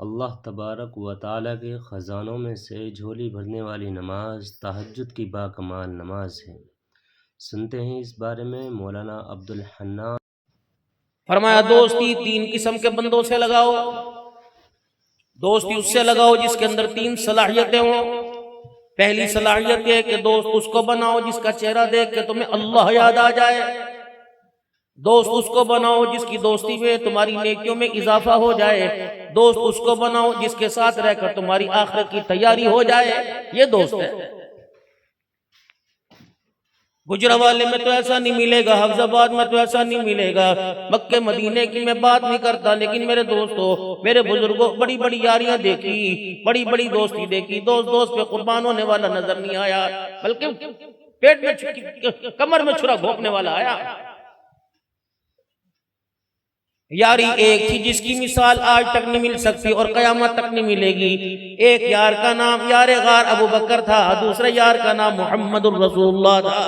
अल्लाह तबारक व तआला के ख़ज़ानों में से झोली भरने वाली नमाज तहज्जुद की बाकमाल नमाज है। सुनते हैं इस बारे में मौलाना अब्दुल हन्नान। फरमाया दोस्ती तीन किस्म के बंदों से लगाओ। दोस्ती उससे लगाओ जिसके अंदर तीन सलाहियतें हों। पहली सलाहियत है कि दोस्त उसको बनाओ जिसका चेहरा देख के तुम्हें अल्लाह याद आ जाए। दोस्त उसको बनाओ जिसकी दोस्ती में तुम्हारी नेकियों में इजाफा हो जाए। दोस्त उसको बनाओ जिसके साथ रहकर तुम्हारी आखिरत की तैयारी हो जाए। ये दोस्त है। गुजरावाले में तो ऐसा नहीं मिलेगा, हफ्जाबाद में तो ऐसा नहीं मिलेगा, मक्के मदीने की मैं बात नहीं करता, लेकिन मेरे दोस्तों, मेरे बुजुर्गों, बड़ी बड़ी यारियां देखी, बड़ी बड़ी दोस्ती देखी। दोस्त दोस्त पे कुर्बान होने वाला नजर नहीं आया, बल्कि पेट में कमर में छुरा घोंपने वाला आया। यारी एक थी जिसकी मिसाल आज तक नहीं मिल सकती और कयामत तक नहीं मिलेगी। एक यार का नाम यार गार अबू बकर था, दूसरे यार का नाम मुहम्मदुर रसूलुल्लाह था।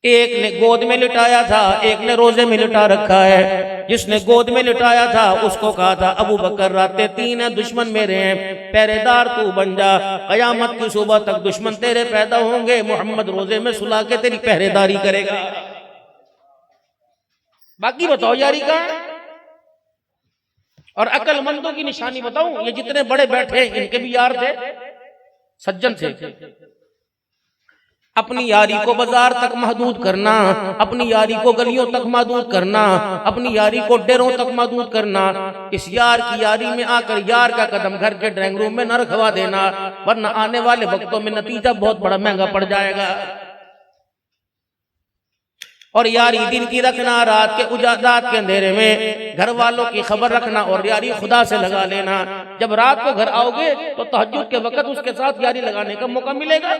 एक ने गोद में लिटाया था, एक ने रोजे में लिटा रखा है। जिसने गोद में लिटाया था उसको कहा था, अबू बकर रातें तीन है, दुश्मन मेरे हैं, पहरेदार तू बन जा, कयामत की सुबह तक दुश्मन तेरे पैदा होंगे, मोहम्मद रोजे में सुला के तेरी पहरेदारी करेगा। बाकी बताओ यारी का। और अक्लमंदों की निशानी बताऊं, ये जितने बड़े बैठे इनके भी यार थे, सज्जन थे। अपनी यारी को बाजार तक महदूद करना, अपनी यारी को गलियों तक महदूद करना, अपनी यारी को डेरों तक महदूद करना। इस यार की यारी में आकर यार का कदम घर के ड्राइंग रूम में न रखवा देना, वरना आने वाले वक्तों में नतीजा बहुत बड़ा महंगा पड़ जाएगा। और यारी दिन की रखना, रात के रात के अंधेरे में घर वालों की खबर रखना, और यारी खुदा से लगा लेना। जब रात को घर आओगे तो तहज्जुद के वक्त उसके साथ यारी लगाने का मौका मिलेगा।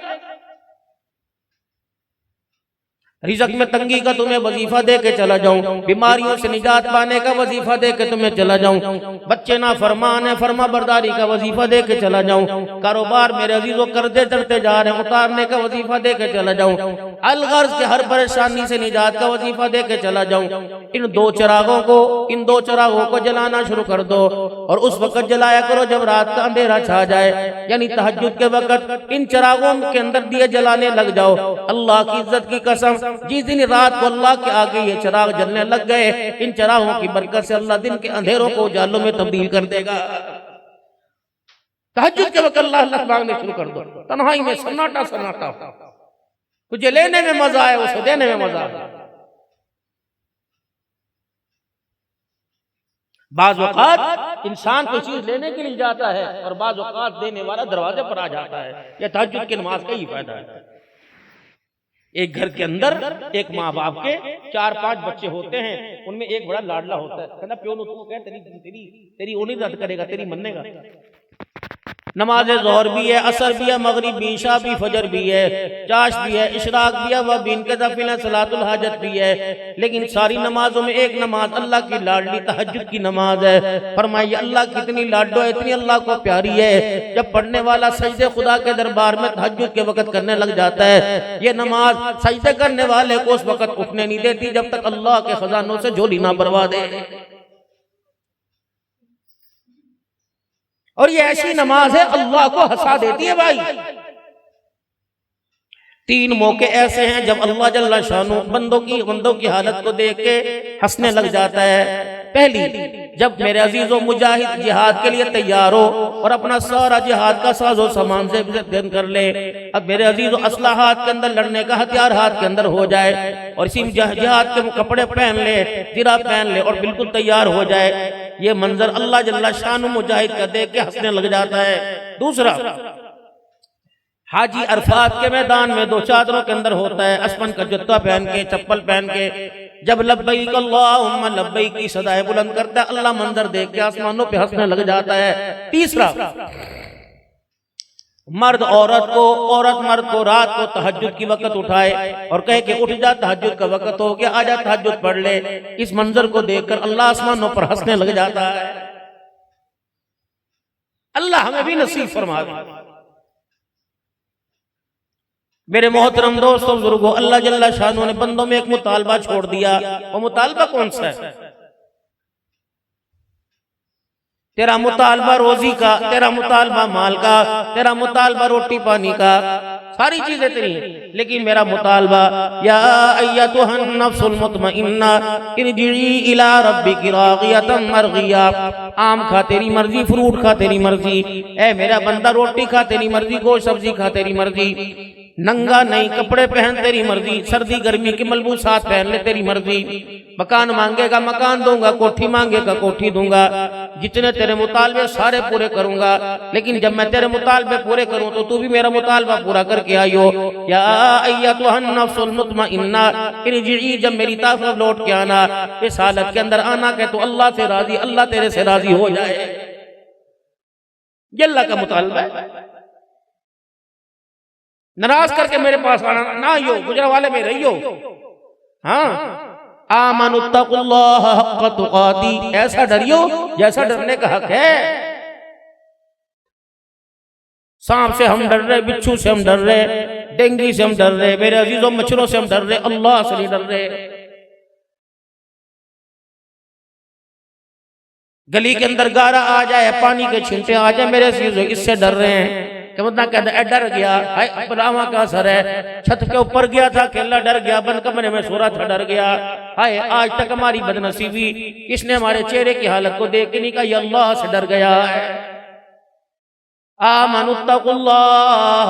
रिज़्क़ में तंगी का तुम्हें वजीफा दे के चला जाऊं, बीमारियों से निजात पाने का वजीफा दे के तुम्हें चला जाऊं, बच्चे ना फरमान है फरमा बरदारी का वजीफा दे के चला जाऊं, कारोबार मेरे अजीजों कर्जे चढ़ते जा रहे हैं उतारने का वजीफा दे के चला जाऊं, अलगर्ज के हर परेशानी से निजात का वजीफा दे के चला जाऊं। इन दो चिरागों को जलाना शुरू कर दो, और उस वक्त जलाया करो जब रात का अंधेरा छा जाए, यानी तहज्जुद के वक्त इन चिरागों के अंदर दिए जलाने लग जाओ। अल्लाह की इज्जत की कसम, जिस दिन रात को अल्लाह के आगे ये चिराग जलने लग गए, इन चिरागों की बरकत से अल्लाह दिन के अंधेरों को उजालों में तब्दील कर देगा। तहज्जुद के वक्त अल्लाह अल्लाह मांगने शुरू कर दो, तन्हाई में सन्नाटा सन्नाटा, तुझे लेने में मजा आए उसे देने में मजा आए। बाज़ औक़ात इंसान कोई चीज लेने के लिए जाता है और बाज़ औक़ात देने वाला दरवाजे पर आ जाता है। यह तहज्जुद की नमाज का ही फायदा है। एक घर के अंदर एक माँ बाप के 4-5 बच्चे होते हैं, उनमें एक बड़ा लाडला होता है, कहना प्यो नु तू कह तेरी ओनी रद्द करेगा, तेरी मन्नेगा। नमाज ज़ोहर भी है, असर भी है, मगरिब भी, इशा भी, फजर भी है, चाश भी है, इशराक भी है, वह बीन के दफिल सलातुल हाजत भी है। लेकिन सारी नमाजों में एक नमाज अल्लाह की लाडली तहज्जुद की नमाज है। फरमाइए अल्लाह कितनी लाडो है, इतनी अल्लाह को प्यारी है। जब पढ़ने वाला सजदे खुदा के दरबार में तहज्जुद के वक्त करने लग जाता है, ये नमाज सजदे करने वाले को उस वक्त उठने नहीं देती जब तक अल्लाह के खजानों से झोली ना भरवा दे। और ये ऐसी नमाज है अल्लाह को हंसा देती है भाई। 3 मौके ऐसे हैं जब अल्लाह जल्ला शानू बंदों की हालत को देख के हंसने लग जाता है। पहली, जब मेरे अजीजों मुजाहिद जिहाद के लिए तैयार हो और अपना सारा जिहाद का साजो सामान से कर ले। अब मेरे अजीजों असला हाथ के अंदर, लड़ने का हथियार हाथ के अंदर हो जाए, और इसी जिहाद के कपड़े पहन ले, जिरा पहन ले और बिल्कुल तैयार हो जाए। ये मंजर अल्लाह जल्ला शान मुजाहिद का देख के हंसने लग जाता है। दूसरा, हाजी अरफात के मैदान में 2 चादरों के अंदर होता है, असमन का जूता पहन के, चप्पल पहन के, जब लब्बैक अल्लाहुम्मा लब्बैक की सदाएं बुलंद करता है, अल्लाह मंजर देख के आसमानों पे हंसने लग जाता है। तीसरा, औरत मर्द को रात को तहज्जुद की वक्त उठाए और कहे कि उठ जा, तहज्जुद का वक्त हो गया, आजा तहज्जुद पढ़ ले। इस मंजर को देखकर अल्लाह आसमानों पर हंसने लग जाता है। अल्लाह हमें भी नसीब फरमा दे। मेरे मोहतरम दोस्तों बुजुर्गों, अल्लाह जल्ला शानू ने बंदों में एक मुतालबा छोड़ दिया। वो मुतालबा कौन सा है? तेरा मुतालबा रोजी का, तेरा मुतालबा माल का, तेरा मुतालबा रोटी पानी का, सारी चीजें तेरी हैं, लेकिन मेरा मुतालबा या अय्यतुहन नफ्सुल मुतमइन्ना इरजिई इला रब्बिकी रागियतम मरगिया। आम खा तेरी मर्जी, फ्रूट खा तेरी मर्जी, ए मेरा बंदा रोटी खा तेरी मर्जी, गोश्त सब्जी खा तेरी मर्जी, नंगा नहीं कपड़े पहन तेरी मर्जी, सर्दी गर्मी के मलबूसात पहन ले तेरी मर्जी, मकान मांगेगा मकान दूंगा, कोठी मांगेगा कोठी दूंगा, जितने तेरे मुतालबे सारे पूरे करूंगा। लेकिन जब मैं तेरे मुतालबे पूरे करूं तो तू भी मेरा मुतालबा पूरा करके आइयो। या अय्यतुहन नफ्सुल मुतमइन्ना इरजिई, जब मेरी तरफ लौट के आना, इस हालत के अंदर आना कि तू अल्लाह से राजी, अल्लाह तेरे से राजी हो जाए। ये अल्लाह का मुतालबा है। नाराज करके मेरे पास आना ना आइयो, गुजरा वाले में रहियो। हाँ, आमनुत्तकुल्लाह हक्क तुकाती, ऐसा डरियो जैसा डरने का हक है। सांप से हम डर रहे, बिच्छू से हम डर रहे, डेंगू से हम डर रहे, मेरे अजीजों मच्छरों से हम डर रहे, अल्लाह से नहीं डर रहे। गली के अंदर गारा आ जाए, पानी के छींटे आ जाए, मेरे अजीजों इससे डर रहे हैं। डर गया, रामा का असर है। छत के ऊपर गया था, केला डर गया, बंद कमरे में सो रहा था, डर गया। हाय, आज तक हमारी बदनसीबी, किसने हमारे चेहरे की हालत को देख के नहीं कहा, ये अल्लाह से डर गया है। आमनुत्तकुल्लाह,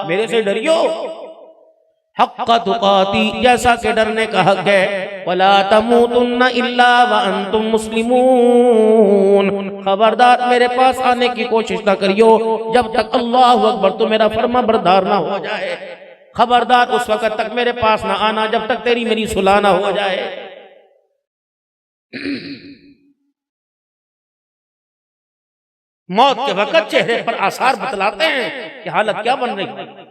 मेरे से डरियो, हक्क तुकाती, जैसा के डरने का हक है। वला तमूतुन्ना इल्ला व अंतुम मुस्लिमून, खबरदार मेरे पास आने की कोशिश ना करियो जब तक अल्लाहु अकबर तो मेरा फर्मा बरदार ना हो जाए। खबरदार उस वक्त तक मेरे पास ना आना जब तक तेरी मेरी सुलह ना हो जाए। मौत के वक्त चेहरे पर आसार बतलाते हैं कि हालत क्या बन रही है।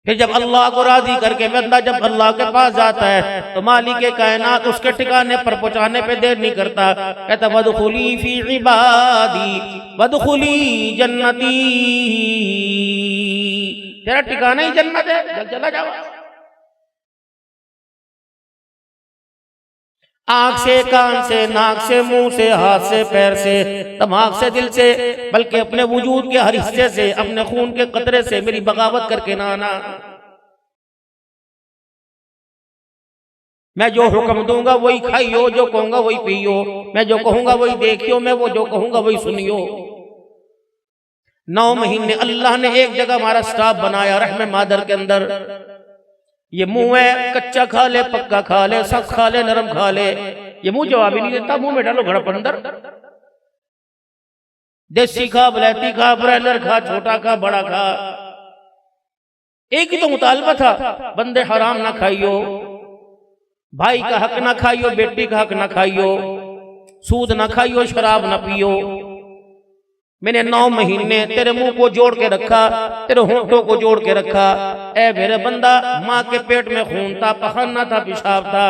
फिर जब अल्लाह को राजी करके बंदा जब अल्लाह के पास जाता है तो मालिक कायनात उसके ठिकाने पर पहुंचाने पे देर नहीं करता। कहता वदखुली फी इबादी वदखुली जन्नती, तेरा ठिकाना ही जन्नत है, जल चला जाओ। आंख से, कान से, नाक से, मुंह से, हाथ से, पैर से, दिमाग से, दिल से, बल्कि अपने वजूद के हर हिस्से से, अपने खून के कतरे से मेरी बगावत करके ना आना। मैं जो हुक्म दूंगा वही खाइयो, जो कहूंगा वही पियो, मैं जो कहूंगा वही देखियो, मैं वो जो कहूंगा वही सुनियो। 9 महीने अल्लाह ने एक जगह हमारा स्टाफ बनाया रहमे मादर के अंदर। ये मुंह है, कच्चा खा ले, पक्का खा ले, सख्त खा ले, नरम खा ले, ये मुंह जवाब ही नहीं देता। मुंह में डालो घड़प अंदर। देसी खा, बलैती खा, ब्रायलर खा, छोटा खा, बड़ा खा, एक ही तो मुतालबा था, बंदे हराम ना खाइयो, भाई का हक ना खाइयो, बेटी का हक ना खाइयो, सूद ना खाइयो, शराब ना पियो। मैंने 9 महीने तेरे मुंह को जोड़ के रखा, तेरे होंठों को जोड़ के रखा। ए मेरे बंदा, माँ के पेट में खून था, पखाना था, पेशाब था,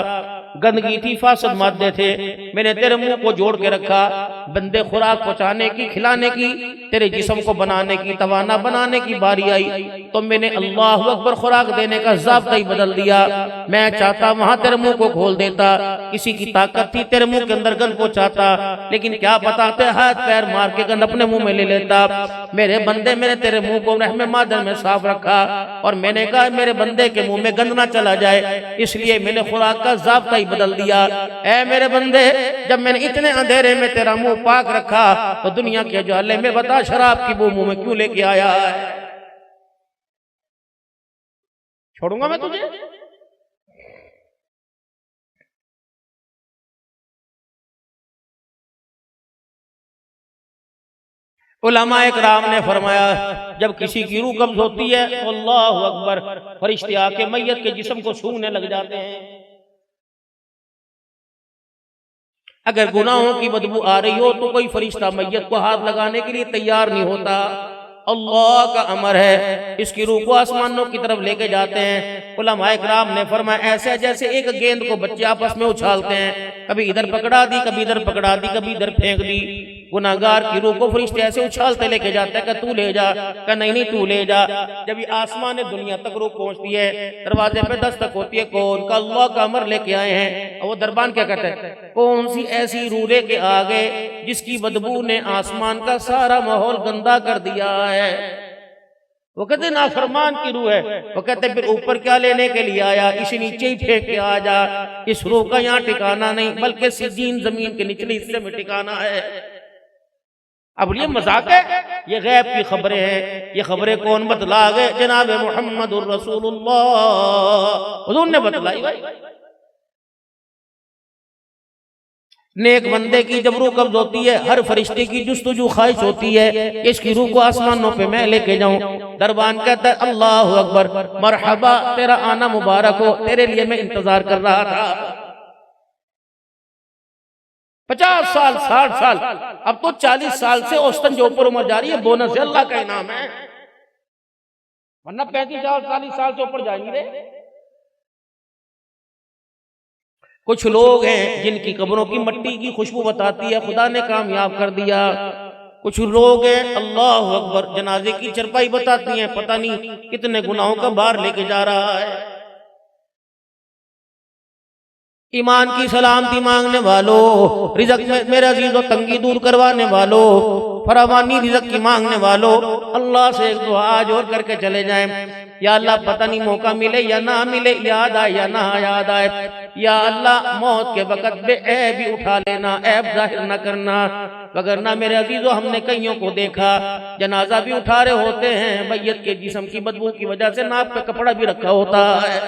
गंदगी थी, फासद मादे थे, मैंने तेरे मुंह को जोड़ के रखा। बंदे खुराक पहुंचाने की, खिलाने की, तेरे जिस्म को बनाने की, तवाना बनाने की बारी आई तो मैंने अल्लाह अकबर खुराक देने का ज़ाब्ता ही बदल दिया। मैं चाहता वहां तेरे मुंह को खोल देता, किसी की ताकत थी तेरे मुंह के अंदर गंद पहुंचाता, लेकिन क्या बताते, हाथ पैर मार के गंद अपने मुंह में ले लेता। मेरे बंदे, मैंने तेरे मुंह को रहमे मादर में साफ रखा और मैंने कहा मेरे बंदे के मुंह में गंद ना चला जाए, इसलिए मैंने खुराक का ज़ाब्ता ही बदल दिया। ऐ मेरे बंदे, जब मैंने इतने अंधेरे में तेरा मुंह पाक रखा तो दुनिया के उजाले में बता शराब की बू मुंह में क्यों लेके आया है? छोड़ूंगा मैं तुझे? उलमा इकराम ने फरमाया जब किसी की रूह कब्ज होती है तो अल्लाहु अकबर, फरिश्ते आके मैयत के जिस्म को सूंघने लग जाते हैं। अगर गुनाहों की बदबू आ रही हो तो कोई फरिश्ता मैयत को हाथ लगाने के लिए तैयार नहीं होता। अल्लाह का अमर है, इसकी रूह को आसमानों की तरफ लेके जाते हैं। उलमा इकराम ने फरमाया ऐसे जैसे एक गेंद को बच्चे आपस में उछालते हैं, कभी इधर पकड़ा दी, कभी इधर पकड़ा दी, कभी इधर फेंक दी। गुनाहगार की रूह को फरिश्ते ऐसे उछालते लेके जाते हैं कि तू ले जा, कि नहीं नहीं तू ले जा। जब ये आसमान दुनिया तक रूह पहुंचती है, दरवाजे पे दस्तक होती है, कौन का? अल्लाह का अमर लेके आए हैं। और वो दरबान क्या कहते हैं? कौन सी ऐसी रूह लेके आ गए जिसकी बदबू ने आसमान का सारा माहौल गंदा कर दिया है? वो कहते नाफरमान की रूह है। वो कहते फिर ऊपर क्या लेने के लिए आया? इसे नीचे ही फेंक के आ जा। इस रूह का यहाँ ठिकाना नहीं, बल्कि सिजीन जमीन के निचले हिस्से में ठिकाना है। अब ये मजाक है? ये गैब की खबरें हैं। ये खबरें कौन बतला गए? जनाब मुहम्मदुर रसूलुल्लाह, हुजूर ने बतलाई। भाई नेक बंदे की जब रूह कब्ज होती है, हर फरिश्ते की जुस्तजू ख्वाहिश होती है इसकी रूह को आसमानों पे मैं लेके जाऊं। दरबान कहता है अल्लाह अकबर, मरहबा, तेरा आना मुबारक हो, तेरे लिए मैं इंतजार कर रहा था 50 साल 60 साल, अब तो 40 साल से औसतन जो ऊपर उम्र जा रही है, बोनस है, अल्लाह का इनाम है, वरना 35-40 साल से ऊपर जाएंगे रे। कुछ लोग हैं जिनकी कब्रों की मट्टी की खुशबू बताती है खुदा ने कामयाब कर दिया। कुछ लोग हैं अल्लाह अकबर जनाजे की चरपाई बताती हैं, पता नहीं कितने गुनाहों का भार लेके जा रहा है। ईमान की सलामती मांगने वालों, रिज़्क़ में मेरे अजीज़ों तंगी दूर करवाने वालों, फरावानी रिज़्क़ की मांगने वालों, अल्लाह से एक दुआ आज और करके चले जाएं। या अल्लाह पता नहीं मौका मिले या ना मिले, याद आए या ना याद आए, या अल्लाह मौत के वक़्त बेऐब भी उठा लेना, ऐब जाहिर न करना। वगरना मेरे अजीजों हमने कईयों को देखा जनाजा भी उठा रहे होते हैं, मैयत के जिस्म की बदबू की वजह से नाक पे कपड़ा भी रखा होता है।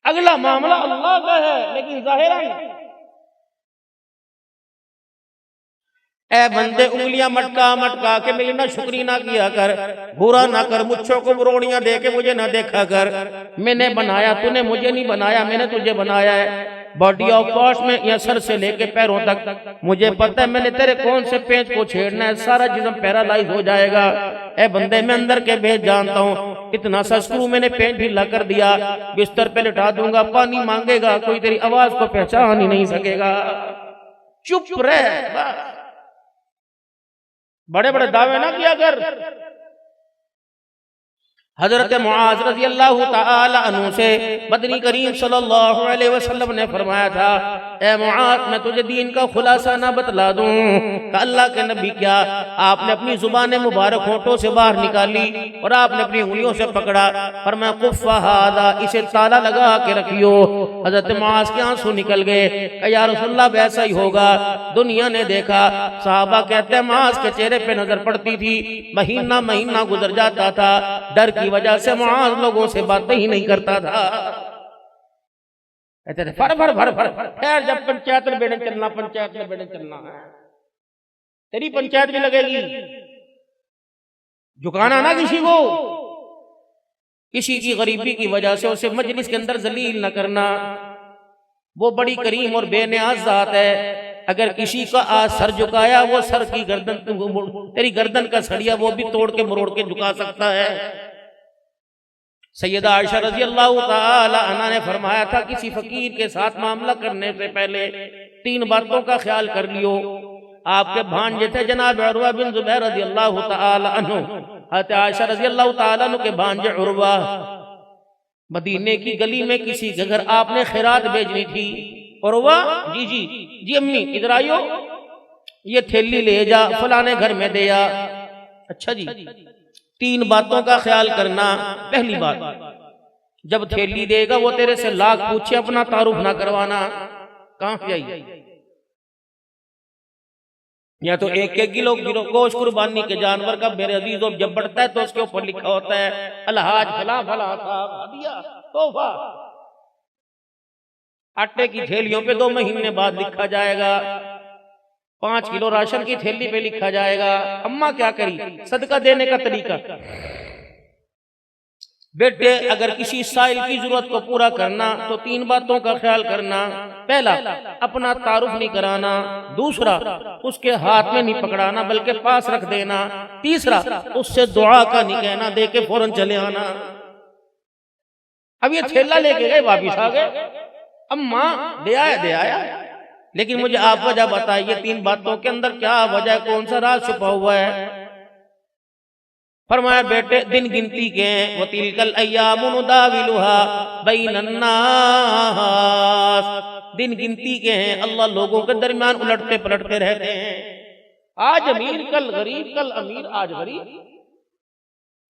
अगला मामला अल्लाह का है, लेकिन जाहिरन ए बंदे उंगलियां मटका मटका के मेरी ना शुक्री ना किया कर, बुरा ना कर, मुझको को मरोड़ियां दे के मुझे ना देखा कर। मैंने बनाया, तूने मुझे नहीं बनाया, मैंने तुझे बनाया है। बॉडी ऑफ पार्ट्स में या सर से लेके पैरों तक मुझे पता है मैंने तेरे कौन से पेच को छेड़ना है, सारा जिस्म पैरालाइज हो जाएगा। ए बंदे मैं अंदर के भेद जानता हूँ, इतना सा स्क्रू मैंने पेट ढीला कर दिया, बिस्तर पे लिटा दूंगा, पानी मांगेगा कोई तेरी आवाज को पहचान ही नहीं सकेगा। चुप रह, बड़े बड़े दावे ना किया कर। हजरत मुआज रज़ी अल्लाह ताला अन्हु से मदनी करीम सल्लल्लाहु अलैहि वसल्लम ने फरमाया था, ए मुआज मैं तुझे दीन का खुलासा ना बतला दूं? अल्लाह के नबी क्या? आपने अपनी जुबान मुबारक होठों से बाहर निकाली और आपने अपनी उंगलियों से पकड़ा, फरमाया कुफ़्फ़ा हादा, इसे ताला लगा के रखियो। हजरत मुआज के आंसू निकल गए, या रसूलल्लाह वैसा ही होगा, दुनिया ने देखा। साहबा कहते हैं मुआज के चेहरे पे नजर पड़ती थी, महीना महीना गुजर जाता था, डर की वजह से मुआज लोगों से बातें ही नहीं करता था। कहते थे फर फर फर फर, खैर जब पंचायत में बैठे चलना, पंचायत में बैठे चलना है, तेरी पंचायत भी लगेगी। झुकाना ना किसी को, किसी की गरीबी की वजह से उसे मजलिस के अंदर जलील न करना। वो बड़ी करीम और बेनियाज जात है, अगर किसी का आज सर झुकाया, वो सर की गर्दन, तेरी गर्दन का सरिया वो भी तोड़ के मरोड़ के झुका सकता है। सैयदा आयशा रज़ी अल्लाह ताला अन्हा ने फरमाया था, किसी फकीर के साथ मामला करने से पहले 3 बातों का ख्याल कर लियो। आपके भांजे थे जनाब उरवा बिन जुबैर रज़ी अल्लाह ताला अन्हु, हज़रत आयशा रज़ी अल्लाह ताला अन्हु के भांजे उरवा, मदीने की गली में किसी के घर आपने खैरात भेजनी थी। उरवा जी जी जी अम्मी इधर आइयो, ये थैली ले जा, फलाने घर में दे आ। अच्छा जी, 3 बातों का ख्याल करना। पहली बात, जब थैली देगा वो तेरे से लाख पूछे, अपना तारुफ ना करवाना। कहां से आई? या तो 1-1 किलो गोश्त कुर्बानी के जानवर का मेरे अजीजों जब बढ़ता है तो उसके ऊपर लिखा होता है अलहाज फला फला साहब दिया तोहफा। आटे की थैलियों पे 2 महीने बाद लिखा जाएगा, 5 किलो राशन की थैली पे लिखा जाएगा। अम्मा क्या करी? सदका देने का तरीका, बेटे अगर किसी साइल की जरूरत को पूरा करना तो 3 बातों का ख्याल करना। पहला, अपना तारुफ नहीं कराना। दूसरा, उसके हाथ में नहीं पकड़ाना बल्कि पास रख देना। तीसरा, उससे दुआ का नहीं कहना, दे के फौरन चले आना। अब ये थैला लेके गए, वापिस आ गए, अम्मा दे आया दे आया, लेकिन मुझे आप वजह बताइए, 3 बातों के अंदर क्या वजह, कौन सा राज छुपा हुआ है? फरमाया बेटे दिन गिनती के हैं, व तिलकल अय्यामु नुदाविलुहा बैनन नास, दिन गिनती के हैं, अल्लाह लोगों के दरमियान उलटते पलटते रहते हैं। आज अमीर कल गरीब, कल अमीर आज गरीब।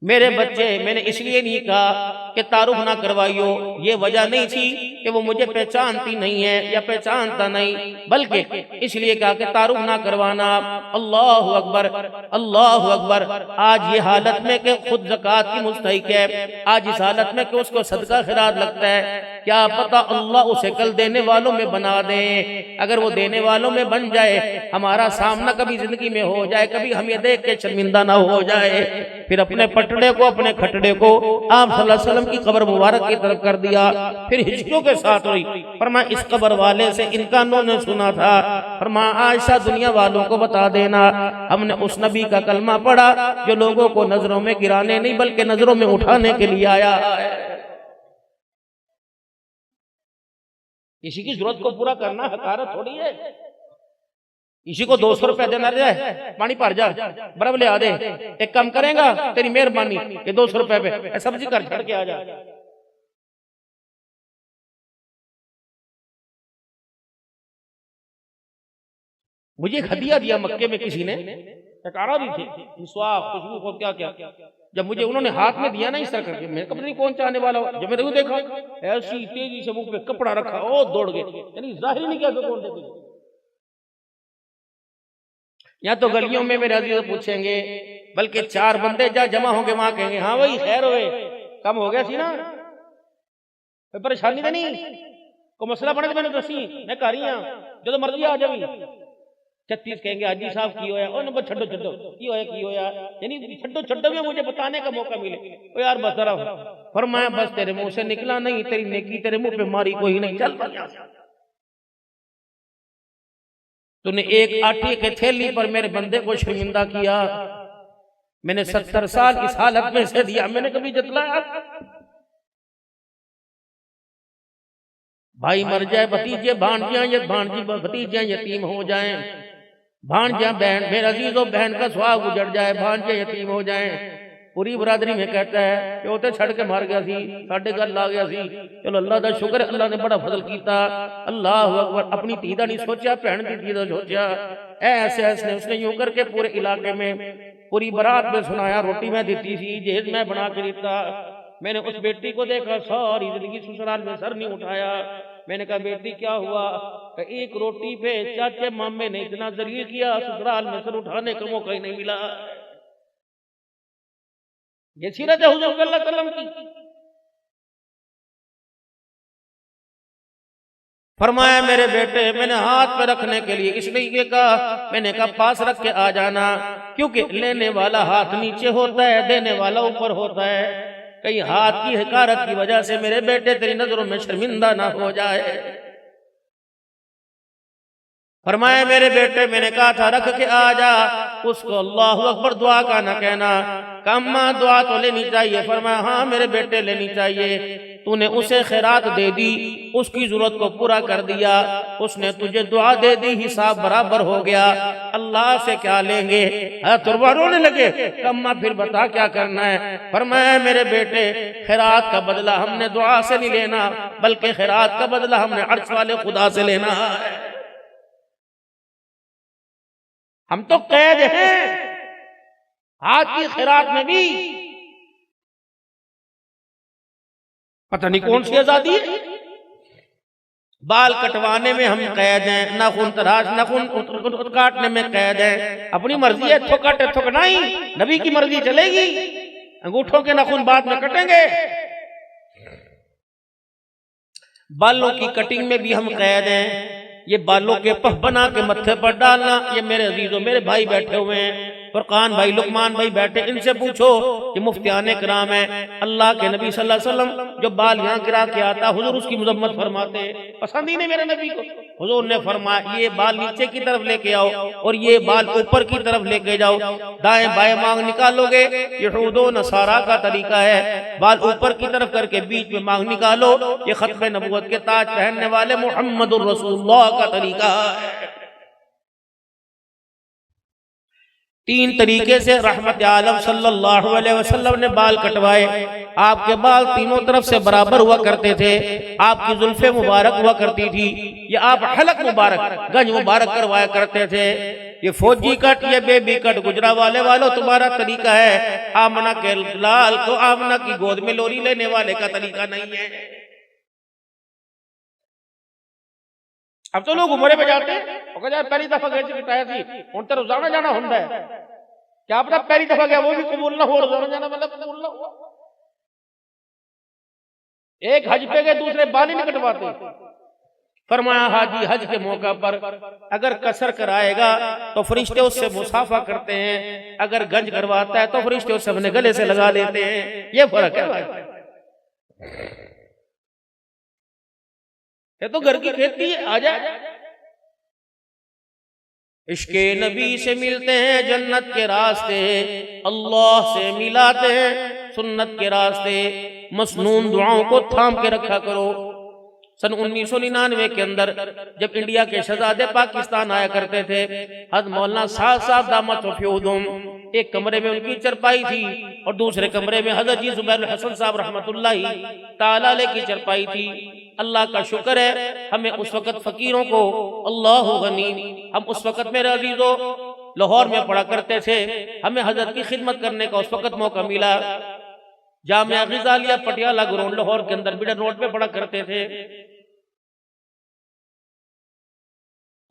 मेरे बच्चे, मैंने इसलिए नहीं कहा कि तारुफ ना करवाइयो, ये वजह नहीं थी कि वो मुझे पहचानती नहीं है या पहचानता नहीं, बल्कि इसलिए कहा कि तारुफ ना करवाना। अल्लाह अकबर, अल्लाह अकबर। आज ये हालत में कि खुद ज़कात की मुस्तहिक है, आज इस हालत में कि उसको सदका खैरात लगता है, क्या पता अल्लाह उसे कल देने वालों में बना दे। अगर वो देने वालों में बन जाए, हमारा सामना कभी जिंदगी में हो जाए, कभी हम ये देख के शर्मिंदा ना हो जाए, फिर अपने पटड़े को, अपने खटड़े को आप सल्लल्लाहु अलैहि वसल्लम की कब्र मुबारक की तरफ कर दिया, फिर हिचकियों के साथ हुई। फरमाया इस कब्र वाले से इनका उन्होंने सुना था, फरमाया आयशा दुनिया वालों को बता देना, हमने उस नबी का कलमा पढ़ा जो लोगों को नजरों में गिराने नहीं बल्कि नजरों में उठाने के लिए आया है। किसी की जरूरत को पूरा करना हकारत थोड़ी है। इसी को 200 रुपए देना जाए, पानी भर जा, बर्फ ले आ दे, एक काम करेगा तेरी मेहरबानी, ये 200 रुपए पे सब्जी कर छड़ के आ जा। मुझे एक हदिया दिया मक्के में किसी ने, टकारा भी थे, मिसवाक, खुशबू को क्या क्या। जब मुझे उन्होंने हाथ में दिया ना इस तरह करके, मैं पता नहीं कौन चाहने वाला हो, जब मैंने देखा ऐसी तेजी से मुंह पे कपड़ा रखा, ओ दौड़ गए, यानी जाहिर नहीं किया कौन देते। या तो गलियों में मेरे अजीज पूछेंगे, बल्कि 4 बंदे जा जमा होंगे, वहां कहेंगे हाँ भाई खैर होए, कम हो गया सी ना, कोई परेशानी तो नहीं, कोई मसला बने तो मैंने दसी, मैं कर रही हाँ जो मर्जी आ जावी। 36 कहेंगे हाजी साहब की होया, ओ नंबर छड्डो छड्डो की होया, यानी छड्डो छड्डो में मुझे बताने का मौका मिले, ओ यार बस जरा। फरमाया बस तेरे मुंह से निकला नहीं, तेरी नेकी तेरे मुंह पे मारी कोई नहीं, चल तूने एक आटे के थैली पर मेरे बंदे को शर्मिंदा किया, मैंने 70 साल इस हालत में से दिया, मैंने कभी जतलाया? भाई मर जाए, भतीजे भांजियां, ये भांजी भतीजियां यतीम हो जाएं, भांजियां बहन, मेरे अजीजों बहन का सुहाग उजड़ जाए, भांजे यतीम हो जाएं, पूरी बरादरी में कहता है प्यो तो छड़ के मार गया सी, साढ़े गल आ गया सी, चलो अल्लाह का शुक्र, अल्लाह ने बड़ा फजल किया। अल्लाह अकबर। अपनी धी का नहीं सोचा, भैन की धी का सोचा, ऐसे ऐसे उसने यूं करके पूरे इलाके में पूरी बारात में सुनाया। रोटी मैं दी थी, जहेज मैं बना के दिता, मैंने उस बेटी को देखा, सारी जिंदगी ससुराल में सर नहीं उठाया। मैंने कहा बेटी क्या हुआ? एक रोटी पे चाचे मामे ने इतना जरिए किया, ससुराल में सर उठाने का मौका ही नहीं मिला। ये सीरत है हुजूर सल्लल्लाहु अलैहि वसल्लम की। फरमाया मेरे बेटे, मैंने हाथ पे रखने के लिए इसलिए कहा, मैंने कहा पास रख के आ जाना, क्योंकि लेने वाला हाथ नीचे होता है, देने वाला ऊपर होता है। कहीं हाथ की हकारत की वजह से मेरे बेटे तेरी नजरों में शर्मिंदा ना हो जाए। फरमाया मेरे बेटे, मैंने कहा था रख के आ जा, उसको अल्लाह अकबर दुआ का ना कहना, कम्मा दुआ तो लेनी चाहिए। फरमाया हाँ मेरे बेटे लेनी चाहिए, तूने उसे खैरात दे दी, उसकी जरूरत को पूरा कर दिया, उसने तुझे दुआ दे दी, हिसाब बराबर हो गया, अल्लाह से क्या लेंगे? तुरबा रोने लगे, कम्मा फिर बता क्या करना है? फरमाया मेरे बेटे, खैरात का बदला हमने दुआ से नहीं लेना, बल्कि खैरात का बदला हमने अर्श वाले खुदा से लेना है। हम तो कैद हैं हाथ की खैरात में भी, पता नहीं कौन सी आजादी है। बाल कटवाने में हम कैद हैं, नाखून तराश, नाखून काटने में कैद हैं। अपनी मर्जी है, थो काटे थो नहीं, नबी की मर्जी चलेगी। अंगूठों के नाखून बाद में कटेंगे। बालों की कटिंग में भी हम कैद हैं। ये बालों के पफ बना के मत्थे पर डालना, ये मेरे अजीजों मेरे भाई बैठे हुए हैं, फरकान भाई, लुकमान भाई बैठे, इनसे पूछो कि मुफ्तियाने किराम है, अल्लाह के नबी सल्लल्लाहु अलैहि वसल्लम जो बाल यहाँ गिरा के आता, हुजूर उसकी मुजम्मत फरमाते, पसंद ही नहीं मेरे नबी को। हुजूर ने फरमाया ये बाल नीचे की तरफ लेके आओ और ये बाल ऊपर की तरफ लेके जाओ, दाएं बाएं मांग निकालोगे, यहूद व नसारा का तरीका है। बाल ऊपर की तरफ करके बीच में मांग निकालो, ये खत्म नबूवत के ताज पहनने वाले मुहम्मदुर रसूलुल्लाह का तरीका है। तीन तरीके से रहमत आलम सल्लल्लाहु अलैहि वसल्लम ने बाल कटवाए। आपके बाल तीनों तरफ से बराबर हुआ करते थे, आपकी जुल्फे मुबारक हुआ करती थी, ये आप हलक मुबारक गंज मुबारक करवाया करते थे। ये फौजी कट, ये बेबी कट गुजरा वाले वालों तुम्हारा तरीका है, आमना के लाल को आमना की गोद में लोरी लेने वाले का तरीका नहीं है। अब तो लोग उमरे पे जाते हैं, पहली दफा गए थी हूं तो रोजाना जाना होंगे, क्या पता पहली दफा गया वो भी कबूल ना हो, रोजाना जाना मतलब कबूल ना हुआ। एक हज पे गए, दूसरे बाल ही नहीं कटवाते। फरमाया हाजी हज के मौका पर अगर कसर कराएगा तो फरिश्ते उससे मुसाफा करते हैं, अगर गंज करवाता है तो फरिश्ते उससे अपने गले से लगा लेते हैं। ये फर्क है भाई, ये तो घर की खेती है। आ जाए इश्के नबी से मिलते हैं जन्नत के रास्ते, अल्लाह से मिलाते हैं सुन्नत के रास्ते, मसनून दुआओं को थाम के रखा करो। सन 1999 के अंदर जब इंडिया के शहजादे पाकिस्तान आया करते थे, हज मौलाना साहब दामत वफ़ीउदुम, एक कमरे में उनकी चरपाई थी और दूसरे कमरे में हजरत जी जुबैर हसन साहब रहमतुल्लाहि ताला अलैह की चरपाई थी। अल्लाह का शुक्र है हमें उस वक़्त फकीरों को, अल्लाहु गनी, हम उस वक़्त मेरे अजीजों लाहौर में पढ़ा करते थे, हमें हजरत की खिदमत करने का उस वक़्त मौका मिला। जामिया ग़िज़ालिया पटियाला ग्राउंड लाहौर के अंदर बिडर रोड पे पढ़ा करते थे।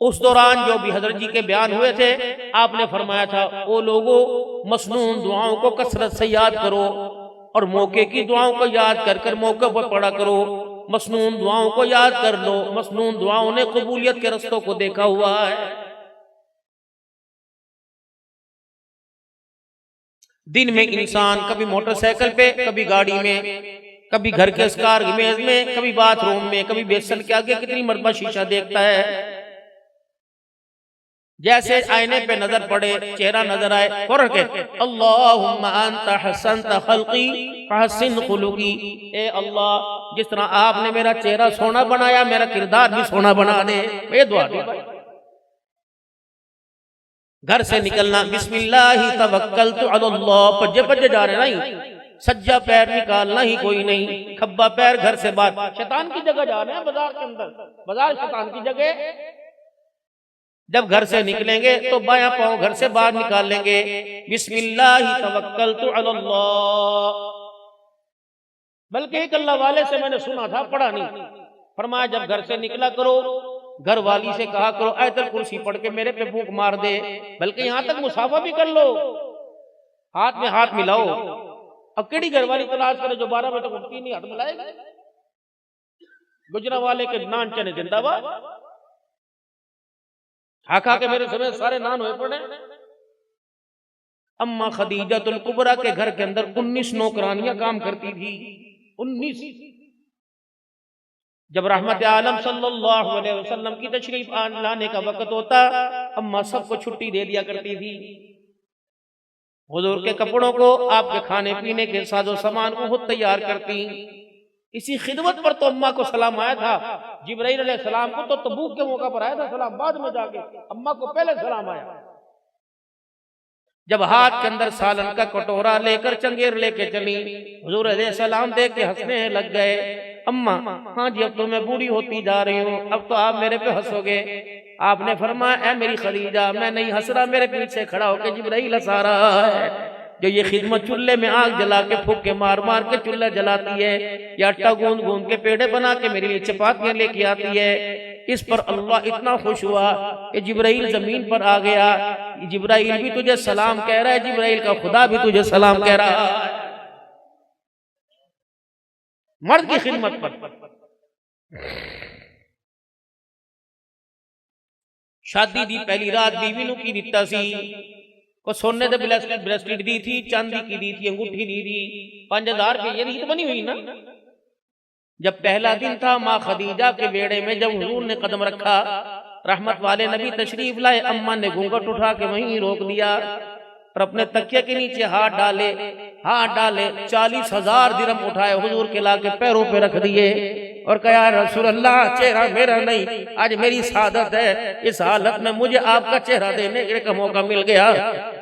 उस दौरान जो भी हजरत जी के बयान हुए थे, आपने फरमाया था ओ लोगों मसनून दुआओं को कसरत से याद करो और मौके की दुआओं को याद कर कर मौके पर पढ़ा करो। मसनून दुआओं को याद कर लो, मसनून दुआओं ने कबूलियत के रस्तों को देखा हुआ है। दिन में इंसान कभी मोटरसाइकिल पे, कभी गाड़ी में, कभी घर के स्कार मेज में, कभी बाथरूम में, कभी बेसन के आगे कितनी मरतबा शीशा देखता है। जैसे आईने पे नजर पड़े, चेहरा नजर आए, फौरन के अल्लाहुम्मा अंता हसनत खल्की फहसिन खुलुकी, ए अल्लाह जिस तरह आपने मेरा चेहरा सोना बनाया, मेरा किरदार भी सोना बना दे। ये दुआ दी। घर से निकलना बिस्मिल्लाहि तवक्कलतु अलल्लाह, पज्जे पज्जे जा रहे नहीं, सज्जा पैर निकालना ही कोई नहीं, खब्बा पैर घर से बाहर। शैतान की जगह जा रहे हैं, बाजार के अंदर, बाजार शैतान की जगह। जब घर से निकलेंगे तो बायां पांव घर से बाहर निकाल लेंगे, बिस्मिल्लाहि तवक्कलतु अलल्लाह। बल्कि एक अल्लाह वाले से मैंने सुना था, पढ़ा नहीं, फरमाया जब घर से निकला करो, घर वाली से कहा करो आयतल कुर्सी पढ़ के मेरे पे फूंक मार दे, बल्कि यहां तक मुसाफा भी कर लो, हाथ में हाथ मिलाओ। अब केड़ी घर वाली तलाश करे जो 12 बजे तक उठती नहीं, हाथ मिलाएगी। गुजरा वाले के नान चने जिंदाबाद, खा के मेरे समय सारे नान हुए पड़े। अम्मा खदीजतुल कुबरा के घर के अंदर 19 नौकरानियां काम करती थी, 19। जब रहमत आलम सल्लल्लाहु अलैहि वसल्लम की तशरीफ लाने का वक्त होता, अम्मा सबको छुट्टी दे दिया करती थी। हुजूर के कपड़ों को, आपके खाने पीने के साजो सामान को खुद तैयार करती। इसी खिदमत पर तो अम्मा को सलाम आया था। जिब्राइल अलैहिस्सलाम को तो तबूक के मौका पर आया था सलाम, बाद में जाके अम्मा को पहले सलाम आया। जब हाथ के अंदर सालन का कटोरा लेकर चंगेर लेके चली, हुजूर अलैहिस्सलाम देख के हंसने लग गए। अम्मा, हाँ जी अब तो मैं बूढ़ी होती जा रही हूँ, अब तो आप मेरे पे हंसोगे। आपने फरमाया, ऐ मेरी खदीजा, मैं नहीं हंस रहा, मेरे पीछे खड़ा होकर जिब्राइल हंसा रहा है। जो ये खिदमत चूल्हे में आग जला के फूके मार मार के चूल्हा जलाती है, या आटा गूंद गूंद के पेड़े बना के मेरे लिए चपातियां लेके आती है, इस पर अल्लाह इतना खुश हुआ कि जिब्राइल जमीन पर आ गया। जिब्राइल भी तुझे सलाम कह रहा है, जिब्राइल का खुदा भी तुझे सलाम कह रहा है। मर्द की खिदमत पर शादी दी पहली रात बीवी नू की दिता सी, को सोने दे ब्रेसलेट दी थी, चांदी की दी थी, अंगूठी दी थी, 5000 रुपये रीत बनी हुई ना। जब पहला दिन था माँ खदीजा के बेड़े में जब हुजूर ने कदम रखा, रहमत वाले नबी तशरीफ लाए, अम्मा ने घूंघट उठा के वहीं रोक दिया और अपने तकिया के नीचे हाथ डाले 40,000 दिरहम उठाए हुजूर के लाके पैरों पे रख दिए और कहा, रसूल अल्लाह, चेहरा मेरा नहीं, आज मेरी सादत है, इस हालत में मुझे आपका चेहरा देने का मौका मिल गया।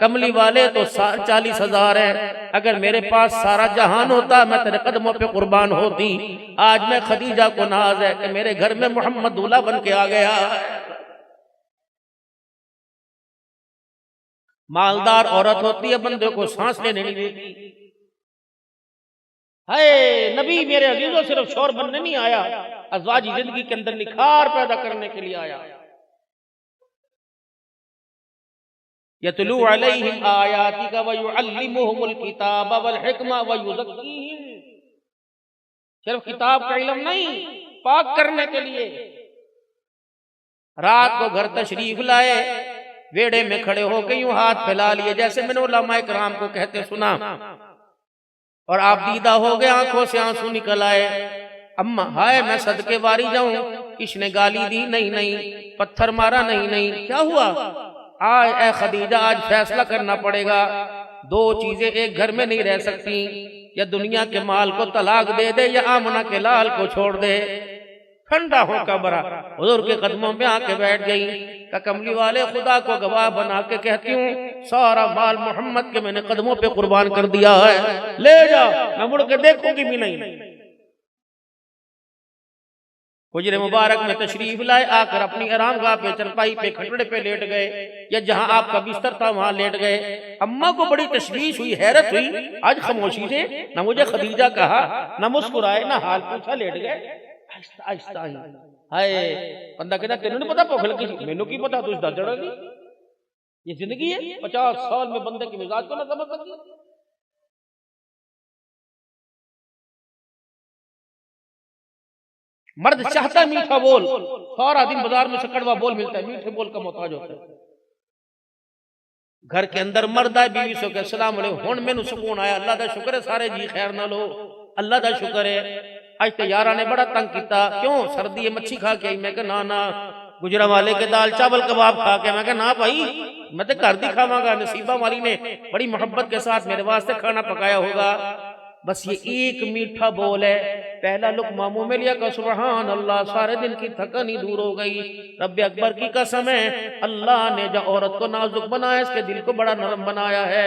कमली वाले तो 40,000 है, अगर मेरे पास सारा जहान होता मैं तेरे कदमों पे कुर्बान होती। आज मैं खदीजा को नाज है कि मेरे घर में मोहम्मद दूल्हा बन के आ गया। मालदार औरत होती है, बंदे को सांस लेने नहीं देती। है नबी मेरे अजीजों सिर्फ शोर बनने नहीं आया, अज़वाजी जिंदगी के अंदर निखार पैदा करने के लिए आया। यतलू अलैहिम आयातिका व युअल्लिमुहुमुल किताब वल हिकमा व युज़क्कीहिम, सिर्फ किताब का इल्म नहीं, पाक करने के लिए। रात को घर तशरीफ लाए, वेड़े में खड़े हो के यूं हाथ फैला लिए, जैसे मैंने उलमाए कराम को कहते सुना, और आप दीदा हो गए, आंखों से आंसू निकल आए। अम्मा, हाय मैं सदके वारी जाऊं, किसने गाली दी? नहीं। पत्थर मारा? नहीं। क्या हुआ? आज ए खदीजा, आज फैसला करना पड़ेगा। दो चीजें एक घर में नहीं रह सकती, या दुनिया के माल को तलाक दे दे या आमना के लाल को छोड़ दे। ठंडा होकर बरा हुजूर के कदमों में आके बैठ गई। का कमली वाले, खुदा को गवाह बना के कहती हूँ, सारा माल मोहम्मद के मैंने कदमों पे कुर्बान कर दिया है, ले जा, मैं मुड़ के देखूंगी भी नहीं। हुजरे मुबारक में तशरीफ लाए, आकर अपनी आरामगाह पे, चरपाई पे, खटड़े पे लेट गए, या जहां आपका बिस्तर था वहां लेट गए। अम्मा को बड़ी तशवीश हुई, हैरत हुई, आज खामोशी से न मुझे खदीजा कहा, न मुस्कुराए, न हाल पूछा, लेट गए। आहिस्ता ही हाय बंदा कहता, तेनू नहीं पता भुख लगी? मैनू की पता, तू दस जड़ा दी। ये जिंदगी है, 50 साल में बंदे की मिजाज को ना समझ सकती। मर्द चाहता मीठा बोल, सारा दिन बाजार में से कड़वा बोल मिलता है, मीठे बोल का मोहताज होता है। घर के अंदर मर्द है, बीवी सो के अस्सलाम वालेकुम, हुण मैनू सुकून आया, अल्लाह दा शुक्र है, सारे जी खैर ना लो, अल्लाह दा शुक्र है। आज तो यारा ने बड़ा तंग किया, क्यों? सर्दी है, मच्छी खा के आई। मैं कहा ना, गुजरा वाले के दाल चावल कबाब खा के। मैं कहा ना भाई, मैं तो घर दी खावांगा। नसीबा वाली ने बड़ी मोहब्बत के साथ मेरे वास्ते खाना पकाया होगा। बस ये एक मीठा बोल है, पहला लुक़मा मुंह में लिया का सुबहान अल्लाह, सारे दिन की थकानी दूर हो गई। रब्बे अकबर की कसम है, अल्लाह ने जो औरत को नाजुक बनाया, इसके दिल को बड़ा नरम बनाया है।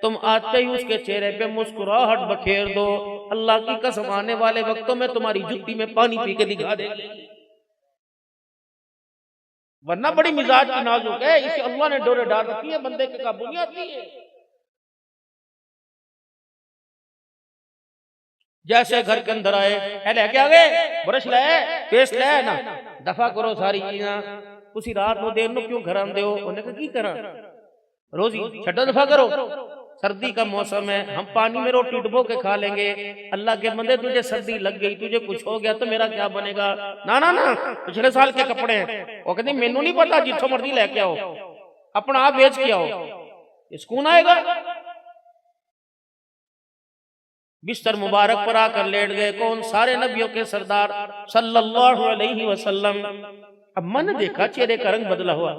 तुम आते ही उसके चेहरे पे मुस्कुराहट बखेर दो, अल्लाह की कसम आने वाले वक्तों में तुम्हारी जुत्ती में पानी पी के दिखा दे। वरना बड़ी मिजाज की नाजुक है, इसे अल्लाह ने डोरे डाल रखी है, बंदे के काबू नहीं आती है। जैसे घर के अंदर आए, लेके आ गए, ब्रश ले, पेस्ट ले ना, दफा करो सारी चीजा। उसी रात को देर क्यों घर आंदे हो? उन्हें कहा की करा, रोजी छड्डा दफा करो, सर्दी का मौसम है, हम पानी में रोटी डुबो के खा लेंगे। अल्लाह के बंदे, तुझे सर्दी लग गई, तुझे कुछ हो गया तो मेरा क्या बनेगा? ना, पिछले साल के कपड़े हैं। वो कहते मैनू नहीं पता, जिथों मर्जी लेके आओ, अपना आप बेच के आओ, सुकून आएगा। बिस्तर मुबारक पर आकर लेट गए। कौन? सारे नबियों के सरदार सल्लल्लाहु अलैहि वसल्लम। अम्मा ने देखा चेहरे का रंग बदला हुआ,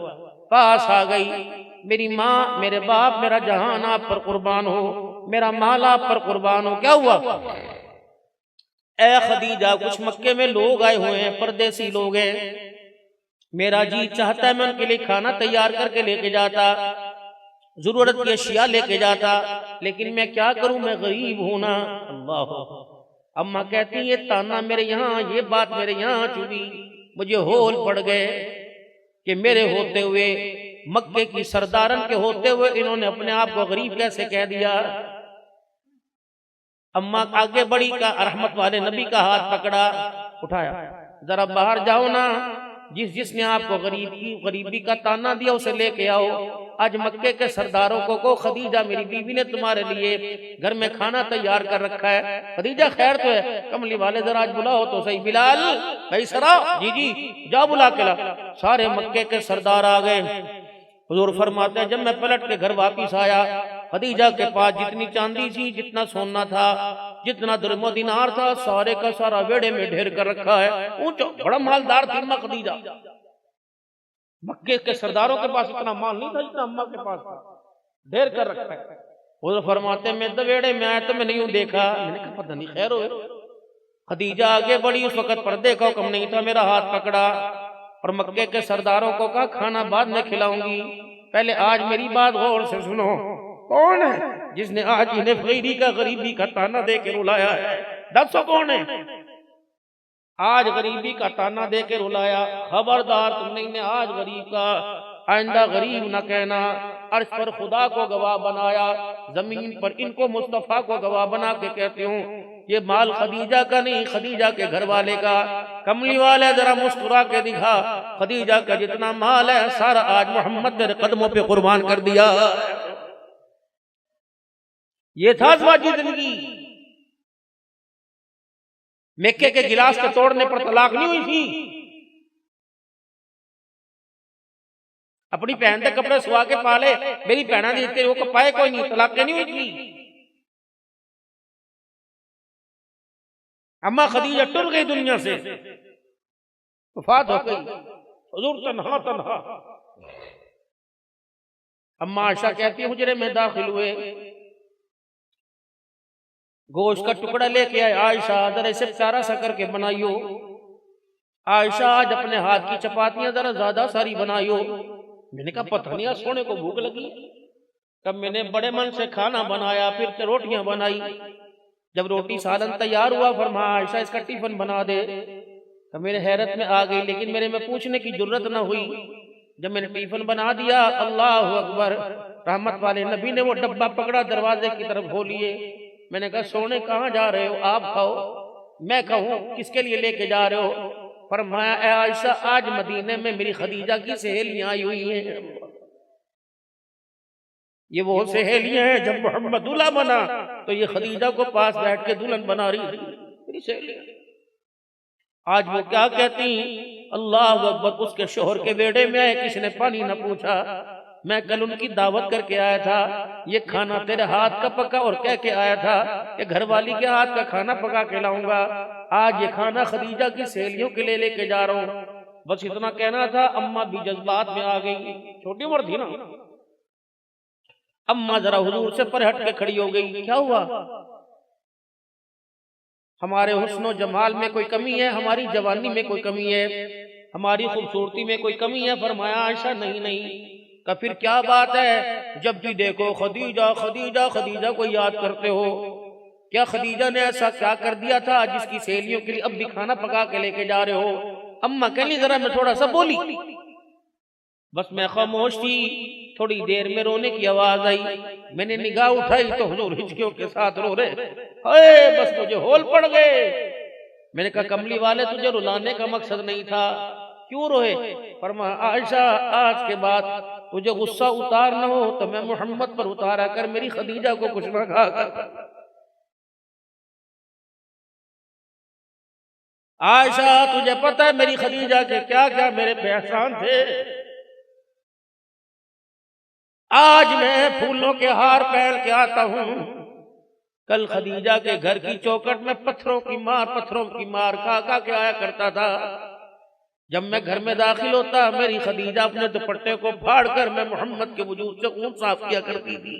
पास आ गई। मेरी माँ, मेरे बाप, मेरा जहान आप पर कुर्बान हो, मेरा माल आप पर कुर्बान हो। क्या हुआ? ए खदीजा, कुछ मक्के में लोग आए हुए हैं, परदेसी लोग हैं, मेरा जी चाहता है मैं उनके लिए खाना तैयार करके लेके जाता, जरूरत की अशिया लेके जाता, लेकिन मैं क्या करूं, मैं गरीब हूं ना। अल्लाह। अम्मा कहती ये ताना मेरे यहाँ, ये बात मेरे यहाँ चुभी, मुझे होल पड़ गए कि मेरे होते हुए, मक्के की सरदारन के होते हुए, इन्होंने अपने आप को गरीब कैसे कह दिया। अम्मा आगे बढ़ी का, रहमत वाले नबी का हाथ पकड़ा, उठाया, जरा बाहर जाओ ना, जिसने आपको गरीबी का ताना दिया उसे लेके आओ। आज मक्के के सरदारों को खदीजा मेरी बीवी ने तुम्हारे लिए घर में खाना तैयार कर रखा है। खदीजा खैर तो है? कमली वाले जरा आज बुलाओ तो सही। बिलाल भाई सरा, जी जा बुला के ला। सारे मक्के के सरदार आ गए। हुजूर फरमाते हैं, जब मैं पलट के घर वापिस आया, खदीजा के पास जितनी चांदी थी, जितना सोना था, जितना दिरहम दिनार था, सारे का सारा वेड़े में ढेर कर रखा है। ऊंचा बड़ा मालदार थी अम्मा खदीजा। मक्के के सरदारों के पास इतना माल नहीं था जितना अम्मा के पास था, ढेर कर रखा है। वो फरमाते मैं दवेड़े में आया तो मैं नहीं देखा। मैंने कहा पता नहीं खैर हो। खदीजा आगे बढ़ी, उस वक्त पर्दे का हुक्म नहीं था, मेरा हाथ पकड़ा और मक्के के सरदारों को कहा खाना बाद में खिलाऊंगी, पहले आज मेरी बात गौर से सुनो। कौन है जिसने आज इन्हें फकीरी का गरीबी का ताना दे के रुलाया है? दसो कौन है आज गरीबी का ताना दे के रुलाया? खबरदार तुमने इन्हें आज गरीब का, आइंदा गरीब न कहना। अर्श पर खुदा को गवाह बनाया, जमीन पर इनको मुस्तफा को गवाह बना के कहती हूँ ये माल खदीजा का नहीं, खदीजा के घर वाले का। कमली वाले जरा मुस्कुरा के दिखा, खदीजा का जितना माल है सारा आज मोहम्मद तेरे कदमों पे कुर्बान कर दिया। ये था ज़िंदगी जिंदगी। मक्के के गिलास के तोड़ने पर तलाक नहीं हुई थी। अपनी बहन के कपड़े सुहा के पाले, मेरी बहना ने तेरे को पाए कोई नहीं, तलाक नहीं हुई थी। अम्मा खदीजा टुर गई दुनिया से, वफात हो गई, हुजूर तन्हा तन्हा। अम्मा आयशा कहती है हुजरे में दाखिल हुए, गोश्त का टुकड़ा लेके आए। आयशा जरा इसे प्यारा सा करके बनाइयो। आयशा आज अपने हाथ की चपातियां जरा ज्यादा सारी बनाइयो। मैंने कहा पता नहीं सोने को भूख लगी। तब मैंने बड़े मन से खाना बनाया, फिर रोटियां बनाई। जब रोटी सालन तैयार हुआ फरमाया आयशा इसका टिफिन बना दे। तब मेरे हैरत में आ गई, लेकिन मेरे में पूछने की जरूरत न हुई। जब मैंने टिफिन बना दिया, अल्लाह अकबर, रहमत वाले नबी ने वो डब्बा पकड़ा, दरवाजे की तरफ खोलिए। मैंने कहा सोने कहाँ जा रहे हो? आप खाओ। मैं कहूँ किसके लिए लेके जा रहे हो? फरमाया ऐ आयशा आज मदीने में मेरी खदीजा की सहेलियां आई हुई हैं। ये वो सहेलियां हैं जब मोहम्मद दूल्हा बना तो ये खदीजा को पास बैठ के दुल्हन बना रही थी, मेरी सहेलियां। आज वो क्या कहती, अल्लाह अकबर, उसके शोहर के बेड़े में आए, किसी ने पानी न पूछा। मैं कल उनकी दावत करके आया था, ये खाना तेरे हाथ का पका, और कह के आया था कि घरवाली के हाथ का खाना पका के लाऊंगा। आज ये खाना खदीजा की सहेलियों के लिए लेके जा रहा हूँ। बस इतना कहना था। अम्मा भी जज्बात में आ गई, छोटी उम्र थी ना। अम्मा जरा हुजूर से पर हट के खड़ी हो गई। क्या हुआ? हमारे हुस्न जमाल में कोई कमी है? हमारी जवानी में कोई कमी है? हमारी खूबसूरती में कोई कमी है? फरमाया आयशा नहीं नहीं। का फिर क्या बात है? जब भी देखो खदीजा खदीजा खदीजा को याद करते हो। क्या खदीजा ने ऐसा क्या कर दिया था जिसकी सहेलियों के लिए अब भी खाना पका के लेके जा रहे हो? अम्मा कहली जरा मैं थोड़ा सा बोली, बस मैं खामोश थी। थोड़ी देर में रोने की आवाज आई। मैंने निगाह उठाई तो हुजूर हिचकियों के साथ रो रहे। हाय बस मुझे होल पड़ गए। मैंने कहा कमली वाले तुझे रुलाने का मकसद नहीं था, क्यों रोए? फरमाया आयशा आज के बाद तुझे गुस्सा उतार न हो तो मैं मोहम्मद पर उतारा कर मेरी खदीजा को कुछ न कहा कर। आयशा तुझे पता है मेरी खदीजा के क्या क्या मेरे पे एहसान थे। आज मैं फूलों के हार पहन के आता हूँ, कल खदीजा के घर की चौखट में पत्थरों की मार खा के आया करता था। जब मैं घर में दाखिल होता मेरी खदीजा अपने दुपट्टे को फाड़ कर मैं मोहम्मद के वजूद से खून साफ किया करती थी,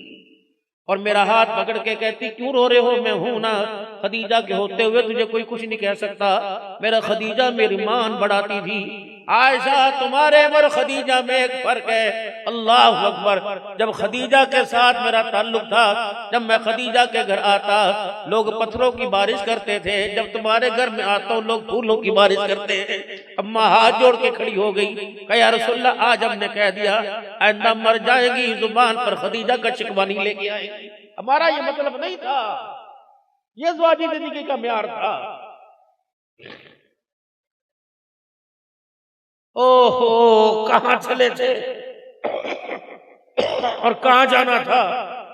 और मेरा हाथ पकड़ के कहती क्यों रो रहे हो? मैं हूं ना। खदीजा के होते हुए तुझे कोई कुछ नहीं कह सकता। मेरा खदीजा मेरी मान बढ़ाती थी। आयशा तुम्हारे और खदीजा में एक फर्क है। अल्लाह अकबर, जब खदीजा के साथ मेरा ताल्लुक था, जब मैं खदीजा के घर आता लोग पत्थरों की बारिश करते थे, जब तुम्हारे घर में आता हूँ लोग फूलों की बारिश करते हैं। अम्मा हाथ जोड़ के खड़ी हो गई, कहा या रसूलल्लाह आज हमने कह दिया आइंदा मर जाएगी जुबान पर खदीजा का शिकवा नहीं लेके आएगी। हमारा ये मतलब नहीं था, ये ज़िंदगी जिंदगी का म्यार था। ओहो कहां चले थे और कहां जाना था?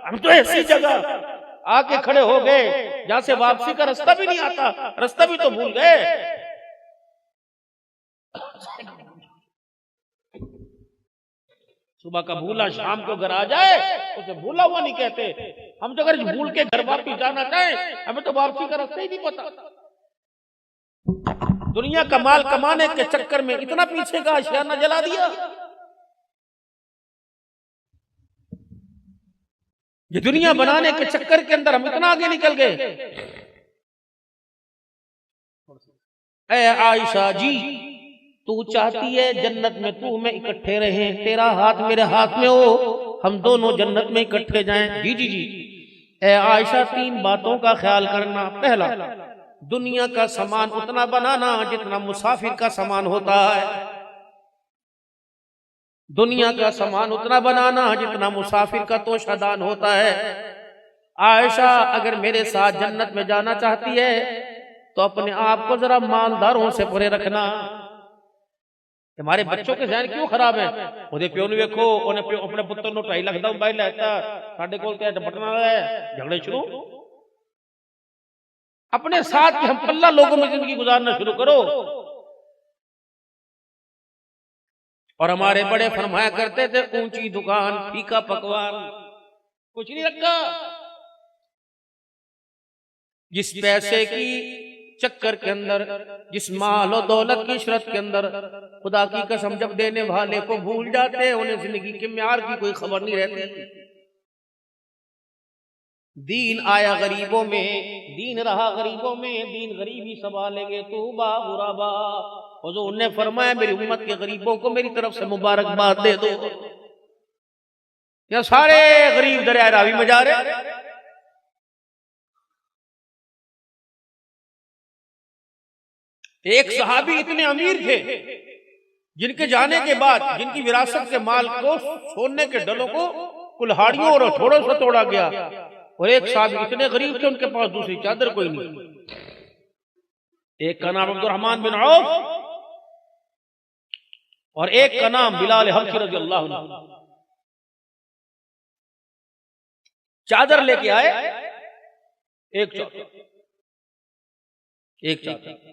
हम तो ऐसी जगह आके खड़े हो गए जहां से वापसी का रास्ता भी नहीं आता, रास्ता भी तो भूल गए। सुबह का भूला शाम को घर आ जाए उसे भूला हुआ नहीं कहते। हम तो अगर भूल के घर वापस जाना चाहें हमें तो वापसी का रास्ता ही नहीं पता। दुनिया का माल कमाने के चक्कर में इतना पीछे का आशियाना जला दिया। ये दुनिया बनाने के चक्कर के अंदर हम इतना आगे निकल गए। ऐ आयशा जी, तू चाहती है जन्नत में तू मैं इकट्ठे रहें, तेरा हाथ मेरे हाथ में हो, हम दोनों जन्नत में इकट्ठे जाएं। जी जी जी। ऐ आयशा, 3 बातों का ख्याल करना। पहला, दुनिया का सामान उतना बनाना जितना मुसाफिर का सामान होता है। दुनिया का सामान उतना बनाना जितना मुसाफिर का तोशादान होता है। आयशा, अगर मेरे साथ जन्नत में जाना चाहती है तो अपने आप को जरा मालदारों से परे रखना। हमारे बच्चों के ज़हन क्यों खराब है? ਉਹਦੇ ਪਿਓ ਨੂੰ ਵੇਖੋ, ਉਹਨੇ ਆਪਣੇ ਪੁੱਤਰ ਨੂੰ 2.5 ਲੱਖ ਦਾ ਮੋਬਾਈਲ ਲੈਤਾ, ਸਾਡੇ ਕੋਲ ਤੇ ਬਟਨ वाला है, झगड़े शुरू। अपने साथ की हम पल्ला लोगों में जिंदगी गुजारना शुरू करो। और हमारे बड़े फरमाया करते थे, ऊंची दुकान फीका पकवान, कुछ नहीं रखा। जिस पैसे की चक्कर के अंदर, जिस माल और दौलत की शरत के अंदर खुदा की कसम जब देने वाले को भूल जाते हैं, उन्हें जिंदगी के म्यार की कोई खबर नहीं रहती। दीन आया गरीबों में, दीन रहा गरीबों में, दीन गरीबी संभालेंगे तू बाबुराबा। हुजूर ने फरमाया, मेरी उम्मत के गरीबों को मेरी तरफ से मुबारकबाद दे दो। या सारे गरीब दरिया रावी में जा रहे। एक सहाबी इतने अमीर थे जिनके जाने के बाद, जिनकी विरासत के माल को, सोने के डलों को कुल्हाड़ियों और हथौड़ों से तोड़ा गया। और एक सहाबी इतने गरीब थे उनके पास दूसरी चादर कोई नहीं। एक का नाम अब्दुर्रहमान बिन औफ और एक का नाम बिलाल हबशी रज़ियल्लाहु अन्हु। चादर लेके आए, एक चादर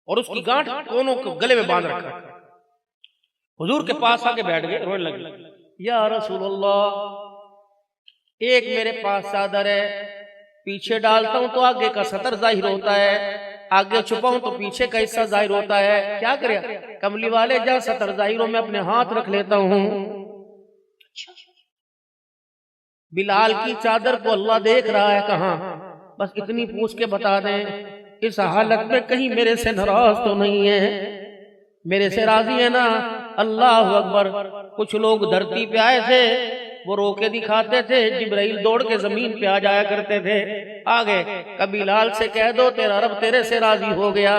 और उसकी गांठ दोनों को गले में बांध रखा। हुजूर के पास आके बैठ गए, रोने लगे। या रसूलल्लाह, एक मेरे पास चादर है, पीछे डालता हूं तो आगे का सतर जाहिर होता है, आगे छुपाऊं तो पीछे का हिस्सा जाहिर होता है। क्या करे कमली वाले, जहां सतर जाहिर हो मैं अपने हाथ रख लेता हूं। बिलाल की चादर को अल्लाह देख रहा है, कहां, बस इतनी पूछ के बता दें, इस हालत में कहीं मेरे से नाराज तो नहीं है, मेरे से राजी है ना? अल्लाह अकबर। कुछ लोग धरती पे आए थे, वो रोके दिखाते थे, जिब्राइल दौड़ के जमीन पे आ जाया करते थे। आ गए, कभी बिलाल से कह दो तेरा रब तेरे से राजी हो गया।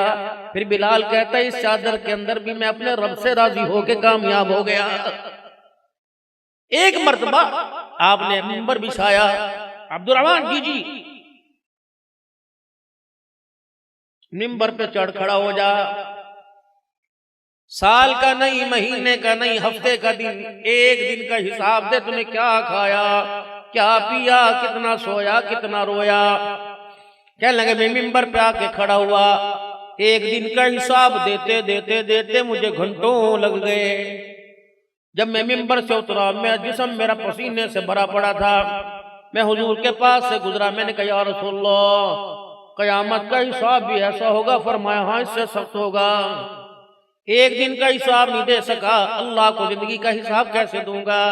फिर बिलाल कहता है, इस चादर के अंदर भी मैं अपने रब से राजी होके कामयाब हो गया। एक मर्तबा आपने मिंबर बिछाया, अब्दुर्रहमान जी जी मिंबर पे चढ़ खड़ा हो जा। साल का नहीं, महीने का नहीं, हफ्ते का दिन, एक दिन का हिसाब दे, तूने क्या खाया, क्या पिया, कितना सोया, कितना रोया। क्या लगे, मैं मिंबर पे आके खड़ा हुआ, एक दिन का हिसाब देते देते देते मुझे घंटों लग गए। जब मैं मिंबर से उतरा, मेरा जिस्म मेरा पसीने से भरा पड़ा था। मैं हुजूर के पास से गुजरा, मैंने कहा या रसूलल्लाह, कयामत का हिसाब भी ऐसा होगा? फरमाया हाँ, इससे सख्त होगा। एक दिन का हिसाब नहीं दे सका, अल्लाह को जिंदगी का हिसाब कैसे दूंगा?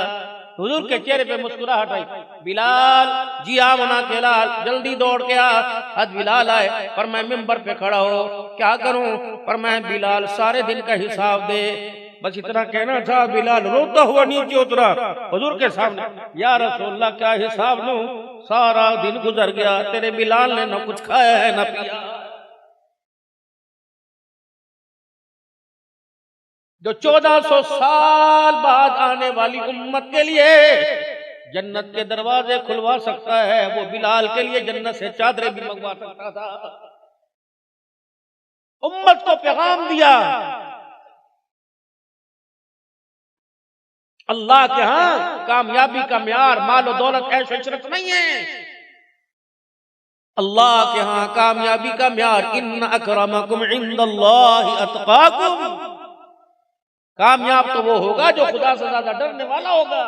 हुजूर के चेहरे पे मुस्कुराहट आई। बिलाल जी आ मना के लाल, जल्दी दौड़ के आ। हद बिलाल आए, पर मैं मिंबर पे खड़ा हो, क्या करूं? पर मैं बिलाल सारे दिन का हिसाब दे। बस इतना कहना था, बिलाल रोता हुआ नीचे उतरा हुजूर के सामने, या रसूलल्लाह क्या हिसाब लूं, सारा दिन गुजर गया, तेरे बिलाल ने न कुछ खाया है न पिया। जो 1400 साल बाद आने वाली उम्मत के लिए जन्नत के दरवाजे खुलवा सकता है, वो बिलाल के लिए जन्नत से चादरें भी मंगवा सकता था। उम्मत को पैगाम दिया, अल्लाह के यहां कामयाबी का म्यार माल और दौलत ऐश इशरत नहीं है। अल्लाह के यहां कामयाबी का म्यार इन्न अकरमकुम इंदल्लाहि अतकाकुम। कामयाब तो वो होगा जो खुदा से ज्यादा डरने वाला होगा,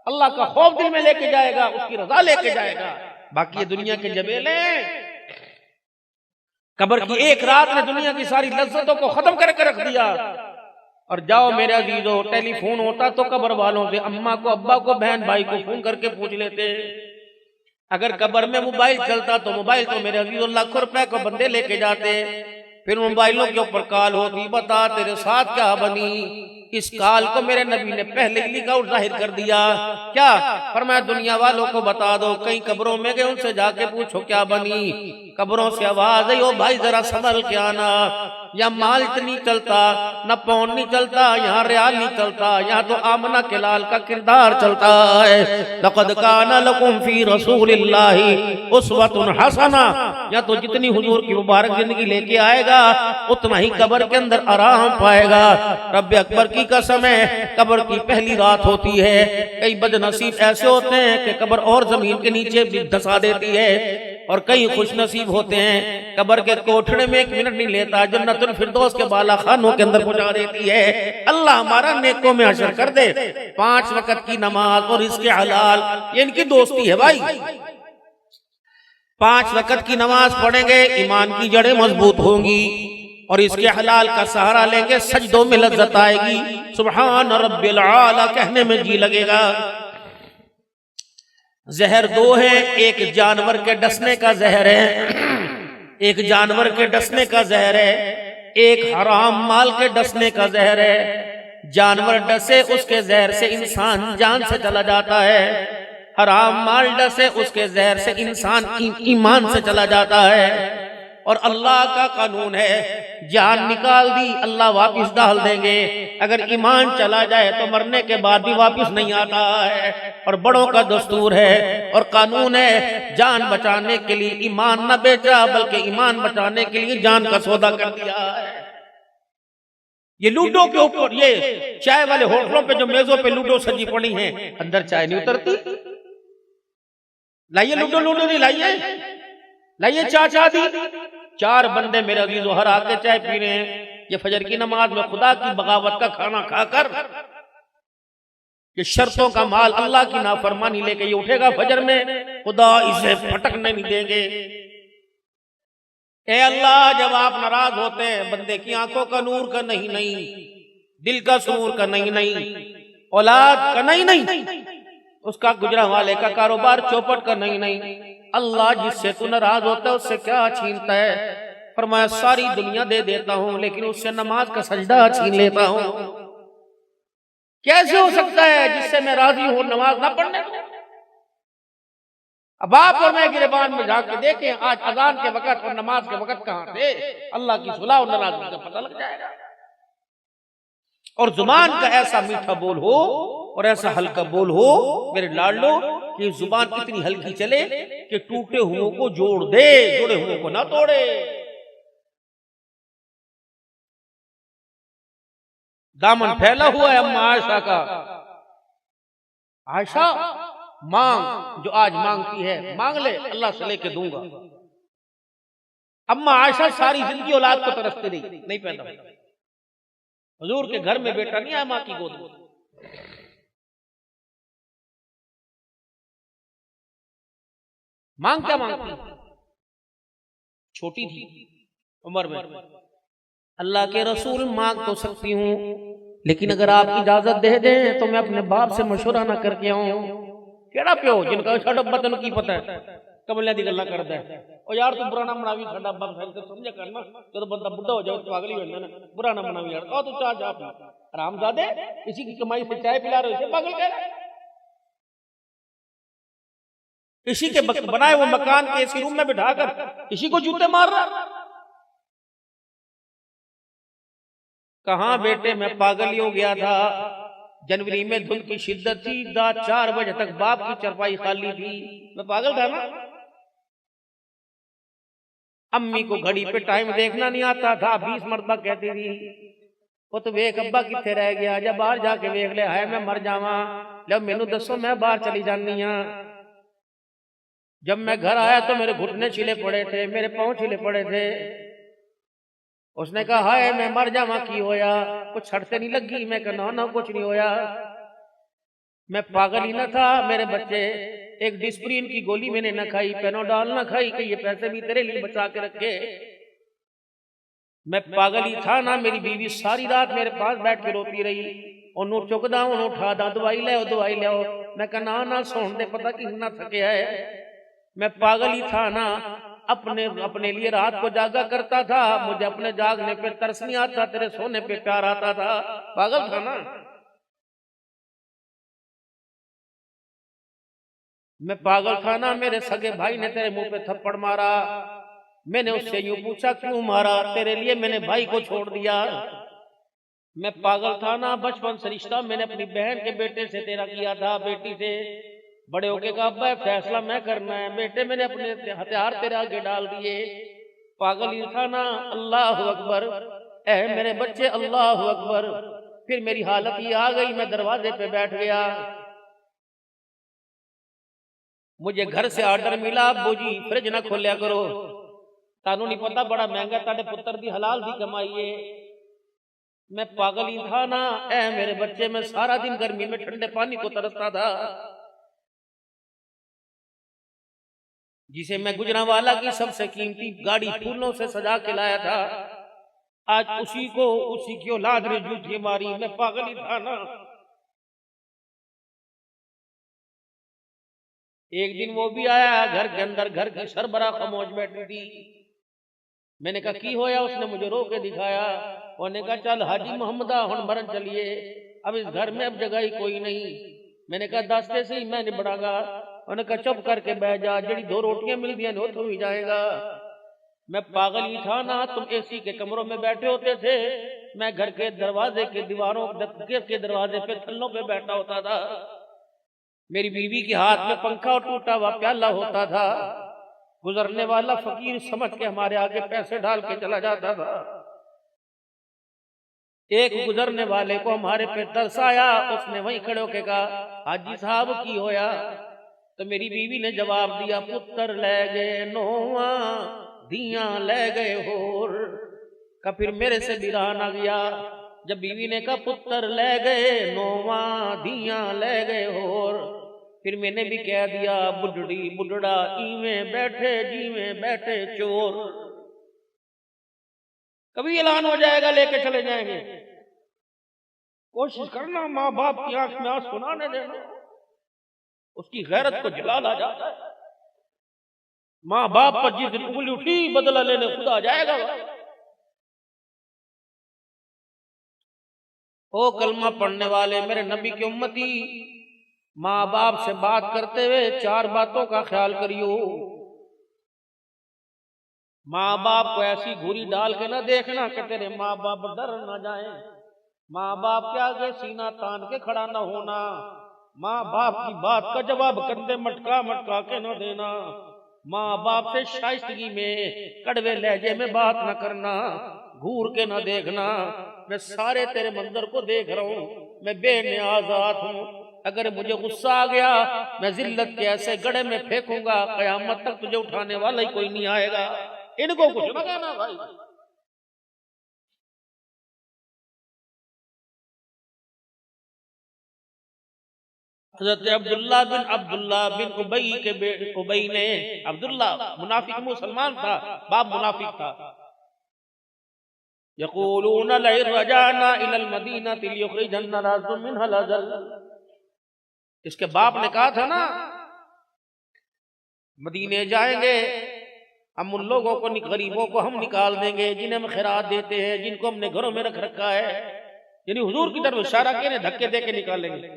अल्लाह का खौफ दिल में लेके जाएगा, उसकी रजा लेके जाएगा। बाकी ये दुनिया के जबेले, कब्र की एक रात ने दुनिया की सारी लज्जतों को खत्म करके रख दिया। और जाओ मेरे अजीजों, टेलीफोन होता तो कब्र वालों से अम्मा को, अब्बा को, बहन भाई को फोन करके पूछ लेते। अगर कब्र में मोबाइल चलता तो मोबाइल तो मेरे अजीजों लाखों रुपए को बंदे लेके जाते। फिर मोबाइलों के ऊपर कॉल होती, बता तेरे साथ क्या बनी। इस काल को मेरे नबी ने पहले ही लिखा और जाहिर कर दिया। क्या फरमाया, दुनिया वालों को बता दो, कई कब्रों में गए उनसे जाके पूछो क्या बनी। कब्रों से आवाज आई, ओ भाई जरा संभल के आना, या माल नहीं चलता, न पौन नहीं चलता, यहाँ रियाल नहीं चलता, यहाँ तो आमना के लाल का किरदार चलता है। लक़द काना लकुम फी रसूलिल्लाहि उस्वतुन हसना। या तो जितनी हुजूर की मुबारक जिंदगी लेके आएगा उतना ही कब्र के अंदर आराम पाएगा। रब अकबर की कसम है, कब्र की पहली रात होती है। कई बदनसीब ऐसे होते हैं कि कब्र और जमीन के नीचे भी धंसा देती है, और कई खुश नसीब होते हैं कब्र के कोठड़े में 1 मिनट नहीं लेता, जन्नतुल फिरदौस के बाला खानों के अंदर पहुंचा देती है। अल्लाह हमारा नेकों में हशर कर दे। 5 वक्त की नमाज और इसके हलाल, ये इनकी दोस्ती है भाई। 5 वक्त की नमाज पढ़ेंगे, ईमान की जड़ें मजबूत होंगी, और इसके हलाल का सहारा लेंगे, सजदों में लज्जत आएगी, सुभान रब्बिल आला कहने में जी लगेगा। जहर 2 है, एक जानवर के डसने का जहर है, एक जानवर के डसने का जहर है, एक हराम माल के डसने का जहर है। जानवर डसे उसके जहर से इंसान जान से चला जाता है, हराम माल डसे उसके जहर से इंसान ईमान से चला जाता है। और अल्लाह का कानून है, जान निकाल दी अल्लाह वापिस डाल देंगे, अगर ईमान चला जाए तो मरने के बाद भी वापिस नहीं आता है। और बड़ों का दस्तूर है और कानून है, जान बचाने के लिए ईमान न बेचा, बल्कि ईमान बचाने के लिए जान का सौदा कर दिया है। ये लूडो के ऊपर, ये चाय वाले होटलों पे जो मेजों पे लूडो सजी पड़ी है, अंदर चाय नहीं उतरती। लाइए लूडो, लूडो नहीं लाइए, लाइए चाचा दी। 4 बंदे मेरे अजीजों हर आके चाय पी रहे हैं। ये फजर की नमाज में खुदा की बगावत का खाना खाकर, ये शर्तों का माल, अल्लाह की नाफरमानी लेके ये उठेगा फजर में, खुदा इसे फटकने नहीं देंगे। ए अल्लाह, जब आप नाराज होते हैं, बंदे की आंखों का नूर का नहीं नहीं, दिल का सुरूर का नहीं नहीं, औलाद का नहीं नहीं, उसका गुजरा वाले का कारोबार चौपट का नहीं नहीं। अल्लाह जिससे तू नाराज होता है उससे क्या छीनता है। फरमाया सारी दुनिया दे देता हूं, लेकिन उससे नमाज का सजदा छीन लेता हूं। कैसे हो सकता है जिससे मैं राजी हूं नमाज ना पढ़ने को? अब आप और मैं गिरबान में जाके देखें, आज अजान के वक्त और नमाज के वक्त कहां थे। अल्लाह की सुलह और नाराजगी का पता लग जाएगा। और जुबान का ऐसा मीठा बोल हो और ऐसा हल्का बोल हो मेरे लाडलो, कि जुबान इतनी हल्की चले कि टूटे हुओं को जोड़ दे, जुड़े हुओं को ना तोड़े। दामन फैला हुआ है अम्मा आयशा का। आयशा मांग, जो आज मांगती है मांग ले, अल्लाह से लेके दूंगा। अम्मा आयशा सारी जिंदगी औलाद को तरसती रही, नहीं पैदा हुई। हुजूर के घर में बेटा नहीं आया मां की गोद में। मांग क्या मांगती? छोटी थी उम्र में। अल्लाह के रसूल मांग तो सकती हूँ, लेकिन अगर आप इजाजत दे दें तो मैं अपने बाप से मशवरा ना करके आऊं। केड़ा प्यो जिनका साडा बतन की पता है, कमलियां दी गल्लां करदा है। ओ यार तू बुरा ना मनावी, साडा बाप साइड समझ करना, जब बंदा बुढ़ा हो जाए तो पागल ही हो जाता है ना। बुरा ना मनावी यार, ओ तू चाह जा हरामजादे, किसी की कमाई से चाय पिला रहे हो, पागल कह रहा है। किसी के बनाए वो मकान के एसी रूम में बिठाकर किसी को जूते मार रहा। कहां बेटे, मैं पागल ही हो गया था। जनवरी में धुंध की शिद्दत थी, 4 बजे तक बाप की चरपाई खाली थी, मैं पागल था ना। अम्मी को घड़ी पे टाइम देखना नहीं आता था, 20 मरतबा कहती थी वो तो वेख अब्बा किथे रह गया, जब बाहर जाके वेख ले, हाय मैं मर जावा, जब मैनू दसो मैं बाहर चली जानी हां। जब मैं घर आया तो मेरे घुटने छिले पड़े थे, मेरे पांव छिले पड़े थे। उसने कहा हाय मैं मर जावा की होया, कुछ छड़ते नहीं लगी। मैं कहा ना कुछ नहीं होया, मैं पागल ही ना था। मेरे बच्चे एक डिस्प्रिन की गोली मैंने न खाई, पेनोडॉल न खाई कि ये पैसे भी तेरे लिए बचा के रखे। मैं पागल ही था ना। मेरी बीवी सारी रात मेरे पास बैठ के रोती रही, ओनू चुकदा ओनू उठा दा, दवाई ले आओ दवाई ले आओ। मैं कहा ना सोन दे, पता कितना थके है। मैं पागल ही था ना। अपने अपने लिए रात को जागा करता था, मुझे अपने जागने पे तरस नहीं आता, तेरे सोने पे प्यार आता था। पागल था ना मैं, पागल था ना। मेरे सगे भाई ने तेरे मुंह पे थप्पड़ मारा, मैंने उससे यूं पूछा क्यों मारा, तेरे लिए मैंने भाई को छोड़ दिया। मैं पागल था ना। बचपन से रिश्ता मैंने अपनी बहन के बेटे से तेरा किया था, बेटी से। बड़े होके कहा अब्बा फैसला मैं करना है, बेटे मैंने अपने हथियार तेरे आगे डाल दिए। पागल ही था ना। अल्लाह अकबर, ऐ मेरे बच्चे अल्लाह अकबर। फिर मेरी हालत ये आ गई, मैं दरवाजे पे बैठ गया। मुझे घर से ऑर्डर मिला, अब्बू जी फ्रिज ना खोलिया करो, तानू नहीं पता बड़ा महंगा ताड़े पुत्र दी हलाल दी कमाई है। मैं पागल ही था ना। ऐ मेरे बच्चे, मैं सारा दिन गर्मी में ठंडे पानी को तरसता था, जिसे मैं गुजरांवाला की सबसे कीमती गाड़ी फूलों से सजा के लाया था। आज उसी की औलाद ने जूठी मारी। मैं पागल ही था ना। एक दिन वो भी आया घर के अंदर, घर की सरबरा खामोश बैठी थी। मैंने कहा की होया, उसने मुझे रो के दिखाया। उन्होंने कहा चल हाजी मोहम्मदा हुण मरन चलिए, अब इस घर में अब जगह ही कोई नहीं। मैंने कहा दसते से ही मैं निबड़ागा। उन्होंने कहा चुप करके बैठ जा, जड़ी दो रोटियां मिल दिया तो ही जाएगा। मैं पागल ही था ना। तुम एसी के कमरों में बैठे होते थे, मैं घर के दरवाजे के दीवारों के दरवाजे पे थल्लों पे बैठा होता था। मेरी बीवी के हाथ में पंखा और टूटा हुआ प्याला होता था। गुजरने वाला फकीर समझ के हमारे आगे पैसे डाल के चला जाता था। एक गुजरने वाले को हमारे पे तरस आया, उसने वहीं खड़े होके कहा हाजी साहब की होया। तो मेरी बीवी ने जवाब दिया पुत्र ले गए नोवा, दिया ले गए होर। का फिर मेरे से भी रहा ना गया। जब बीवी ने कहा पुत्र ले गए नोवा, दिया ले गए होर, फिर मैंने भी कह दिया बुढ़ड़ी बुढ़ड़ा इवे बैठे जीवे बैठे चोर। कभी ऐलान हो जाएगा लेके चले जाएंगे। कोशिश करना माँ बाप की आंख में आंसू ना देना, उसकी गैरत को जलाल आ जाता है। माँ बाप पर जिस दिन उंगली उठी बदला लेने खुदा आ जाएगा। ओ कलमा पढ़ने वाले मेरे नबी की उम्मती, माँ बाप से बात करते हुए चार बातों का ख्याल करियो। माँ बाप को ऐसी घूरी डाल के ना देखना कि तेरे माँ बाप डर ना जाए। माँ बाप के आगे सीना तान के खड़ा ना होना। माँ बाप की बात का जवाब कंधे मटका मटका के न देना। माँ बाप से शाइस्तगी में कड़वे लहजे में बात न करना, घूर के न देखना। मैं सारे तेरे मंजर को देख रहा हूँ, मैं बेनियाज़ात हूँ। अगर मुझे गुस्सा आ गया मैं जिल्लत के ऐसे गड़े में फेंकूंगा, कयामत तक तुझे उठाने वाला ही कोई नहीं आएगा। इनको कुछ ना कहना भाई। हजरत अब्दुल्ला बिन उबई के उबई ने, अब्दुल्ला मुनाफिक मुसलमान था, बाप मुनाफिक था। यक़ूलून लइन रजाना इलल मदीनति लियुखरिजन्ना राज़ु मिनहल अज़ल। इसके बाप ने कहा था ना मदीने जाएंगे हम, उन लोगों को गरीबों को हम निकाल देंगे जिन्हें हम खैरात देते हैं, जिनको हमने घरों में रख रखा है। यानी हुजूर की तरफ इशारा किए, धक्के दे के निकालेंगे।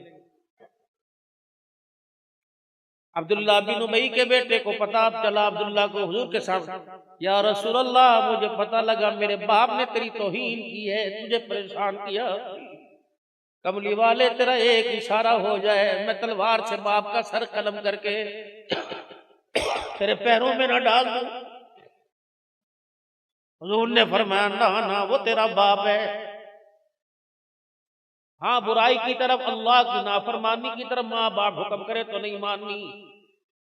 अब्दुल्ला बिन उबई के बेटे को पता चला, अब्दुल्ला को हुजूर के सामने, या रसूल अल्लाह मुझे पता लगा मेरे बाप ने तेरी तौहीन की है, तुझे परेशान किया। कमली वाले तेरा एक इशारा हो जाए, मैं तलवार से बाप का सर कलम करके तेरे पैरों में न डाल दूं। हुजूर ने फरमाया ना ना, वो तेरा बाप है। हाँ बुराई की तरफ, अल्लाह की नाफरमानी की तरफ माँ बाप हुक्म करे तो नहीं माननी।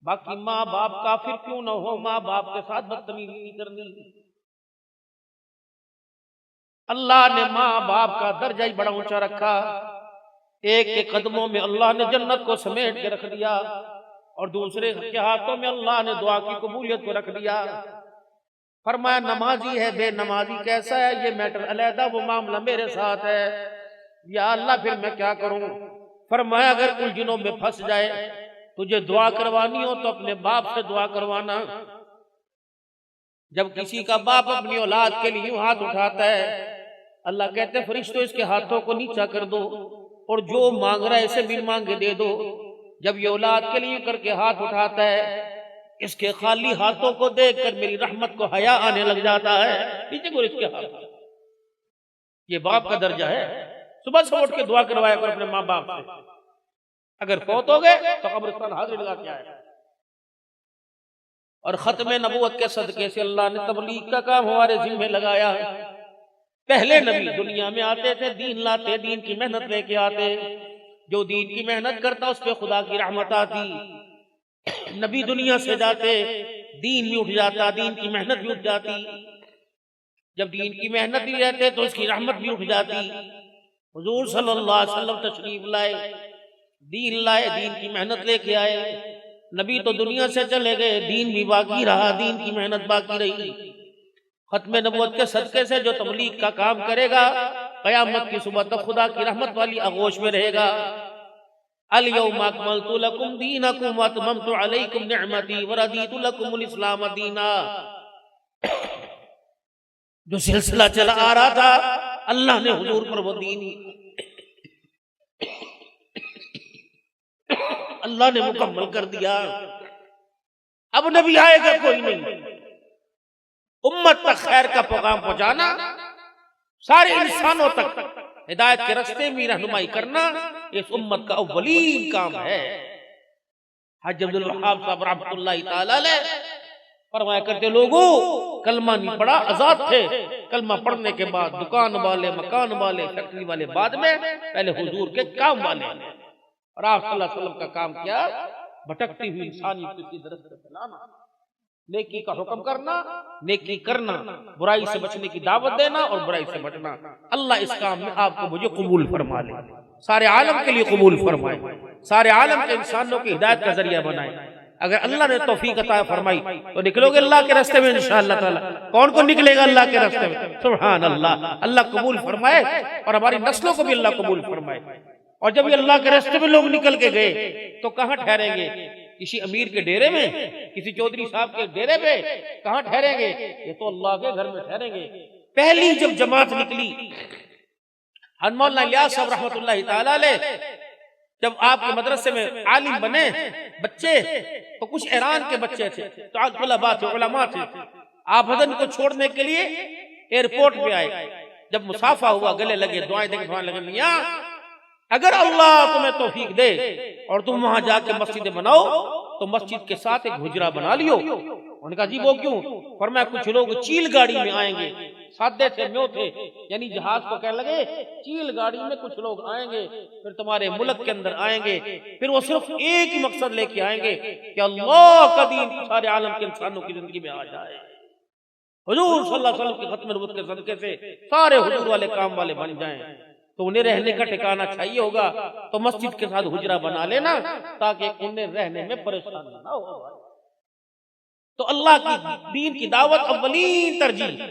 बाकी माँ बाप काफिर क्यों न हो, माँ बाप के साथ बदतमीजी नहीं करनी। अल्लाह ने माँ बाप का दर्जा ही बड़ा ऊंचा रखा। एक के कदमों में अल्लाह ने जन्नत को समेट के रख दिया और दूसरे के हाथों में अल्लाह ने दुआ की कबूलियत को रख दिया। फरमाया नमाजी है बेनमाजी कैसा है ये मैटर अलहदा, वो मामला मेरे साथ है। या अल्लाह फिर मैं क्या करूं? फरमाया अगर उलझनों में फंस जाए, तुझे दुआ करवानी हो तो अपने बाप से दुआ करवाना। जब किसी का बाप अपनी औलाद के लिए हाथ उठाता है, अल्लाह कहते हैं फरिश्तों इसके हाथों को नीचा कर दो और जो मांग रहा है इसे बिन मांगे दे दो। जब ये औलाद के लिए करके हाथ उठाता है, इसके खाली हाथों को देखकर मेरी रहमत को हया आने लग जाता है। नीचे को इसके हाथ, ये बाप का दर्जा है। सुबह से उठ के दुआ करवाया कर अपने माँ बाप से। अगर फौत हो गए तो कब्रिस्तान हाजिर लगा के आए। और खत्म नबूवत के सदके से अल्लाह ने तबलीग का काम हमारे जिम्मे लगाया। पहले नबी दुनिया में आते थे, दीन लाते, दीन की मेहनत लेके आते। जो दीन की मेहनत करता उस पर खुदा की रहमत आती। नबी दुनिया से जाते, दीन भी उठ जाता, दीन की मेहनत भी उठ जाती। जब दीन की मेहनत भी रहते तो उसकी रहमत भी उठ जाती। हुजूर सल्लल्लाहु अलैहि वसल्लम तशरीफ लाए, दीन लाए, दीन की मेहनत लेके आए। नबी तो दुनिया से चले गए, दीन भी बाकी रहा, दीन की मेहनत बाकी रही। खत्म नबूवत के सदके से जो तबलीग का काम करेगा, कयामत की सुबह तक खुदा की रहमत वाली आगोश में रहेगा। अल यौमा अकमलतु लकुम दीनकुम व अतममतु अलैकुम निअमती व रदीतु लकुमुल इस्लाम दीना। जो सिलसिला चला आ रहा था, अल्लाह ने हुजूर पर वो दीन अल्लाह ने मुकम्मल कर दिया। अब नबी आएगा कोई नहीं। उम्मत तक खैर का पैगाम पहुंचाना, सारे इंसानों तक हिदायत के रास्ते में रहनुमाई करना, इस उम्मत का अव्वलीन काम है। हज अब्दुल वहाब साहब रहमतुल्लाह तआला अलैह फरमाया करते, लोगों कलमा नहीं पढ़ा आजाद थे, कलमा पढ़ने के बाद दुकान वाले, मकान वाले, फैक्ट्री वाले बाद में, पहले हुजूर के काम वाले। और आप सल्लल्लाहु अलैहि वसल्लम का काम क्या? भटकती हुई इंसानियत की तरफ से फैलाना, नेकी का हुक्म करना, नेकी करना, बुराई से बचने की दावत देना और बुराई से बचना। अल्लाह इस काम में आपको मुझे कबूल फरमा ले, सारे आलम के लिए कबूल फरमाए, सारे आलम के इंसानों की हिदायत का जरिया बनाए। अगर अल्लाह ने तौफीक अता फरमाई तो निकलोगे अल्लाह के रास्ते में इंशाअल्लाह ताला। कौन कौन निकलेगा अल्लाह के रास्ते में? सुभान अल्लाह। अल्लाह कबूल फरमाए और हमारी नस्लों को भी अल्लाह कबूल फरमाए। और जब ये अल्लाह के रास्ते में लोग निकल के गए तो कहाँ ठहरेंगे? किसी अमीर के डेरे में, किसी चौधरी साहब के डेरे पे? कहाँ ठहरेंगे? ये तो अल्लाह के घर में ठहरेंगे। पहली जब जमात निकली, मौलाना इलियास साहब रहमतुल्लाह तआला अलैह जब आपके मदरसे में आलिम बने बच्चे, तो कुछ ईरान के बच्चे थे, तो तुलबा थे, उलमा थे। आप हजन को छोड़ने के लिए एयरपोर्ट पे आए। जब मुसाफा हुआ, गले लगे, दुआएं देके दुआएं लगे, मियां अगर अल्लाह तुम्हें तौफीक दे और तुम वहां जाके मस्जिद बनाओ तो मस्जिद के साथ एक हुजरा बना लियो। उन्होंने कहा जी वो क्यों? फरमाया कुछ लोग चील गाड़ी में आएंगे, सादे थे, म्यों थे, यानी जहाज को कहने लगे चील गाड़ी में कुछ लोग आएंगे, फिर तुम्हारे मुल्क के अंदर आएंगे, फिर वो सिर्फ एक ही मकसद लेके आएंगे कि अल्लाह का दीन सारे आलम के इंसानों की जिंदगी में आ जाए। हुजूर सल्लल्लाहु अलैहि वसल्लम की खत्म नबूवत के सदके से सारे हुजूर वाले काम वाले बन जाएं। तो उन्हें रहने का ठिकाना चाहिए होगा तो मस्जिद के साथ हुजरा बना लेना, ताकि उन्हें रहने में परेशानी ना हो। तो अल्लाह की दीन की दावत अव्वलीन तरजीह,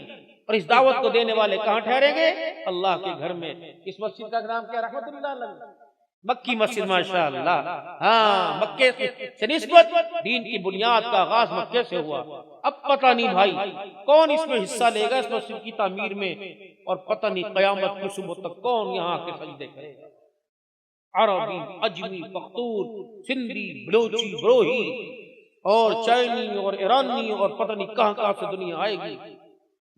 और इस दावत को देने वाले कहाँ ठहरेंगे? अल्लाह के घर में। इस मस्जिद का नाम क्या? रहमतुल्लाह अलैह मक्की मस्जिद, माशाअल्लाह। हाँ, मक्के से निस्बत, दीन की बुनियाद का आगाज मक्के से हुआ। अब पता नहीं भाई कौन इसमें हिस्सा लेगा इस मस्जिद की तामीर में, और पता नहीं क़यामत की सुबह तक कौन यहाँ के सजदे करेगा। अरबी, अजमी, पख्तून, सिंधी, बलोची, बरोही और चाइनी और ईरानी और पता नहीं कहाँ कहाँ से दुनिया आएगी।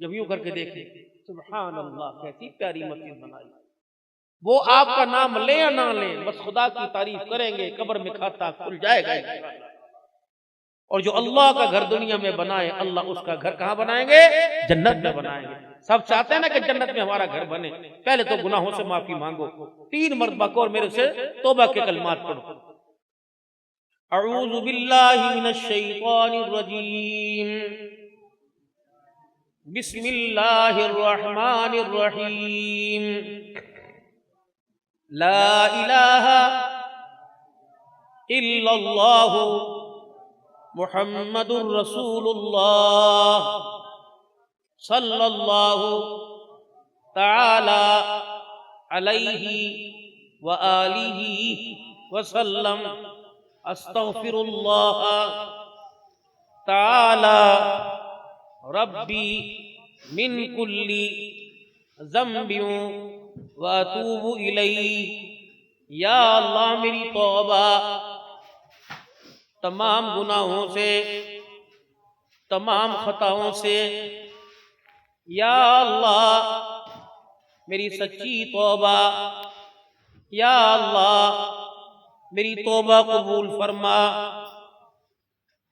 जब यूं करके देखे, सुभान अल्लाह, कैसी प्यारी मस्जिद बनाई। वो आपका नाम ले या ना ले, बस खुदा की तारीफ करेंगे, कब्र में खाता खुल जाएगा। और जो अल्लाह का घर दुनिया में बनाए, अल्लाह उसका घर कहाँ बनाएंगे? जन्नत में बनाएंगे। सब चाहते हैं ना कि जन्नत में हमारा घर बने। पहले तो गुनाहों से माफी मांगो, 3 मरतबा और मेरे से तौबा के कलमात पढ़ो। अऊज़ु बिल्लाहि मिनश शैतानिर रजीम, बिस्मिल्लाहिर्रहमानिर्रहीम। ला इलाहा इल्लल्लाहु मुहम्मदुर रसूलुल्लाह सल्लल्लाहु ताला अलैहि व आलिहि वसल्लम। अस्तगफिरुल्लाह ताला रब्बी मिन कुल्ली ज़म्बिन व अतूबु इलैहि। या अल्लाह मेरी तौबा तमाम गुनाहों से, तमाम खताओं से। या अल्लाह मेरी सच्ची तौबा। या अल्लाह मेरी तौबा कबूल फरमा।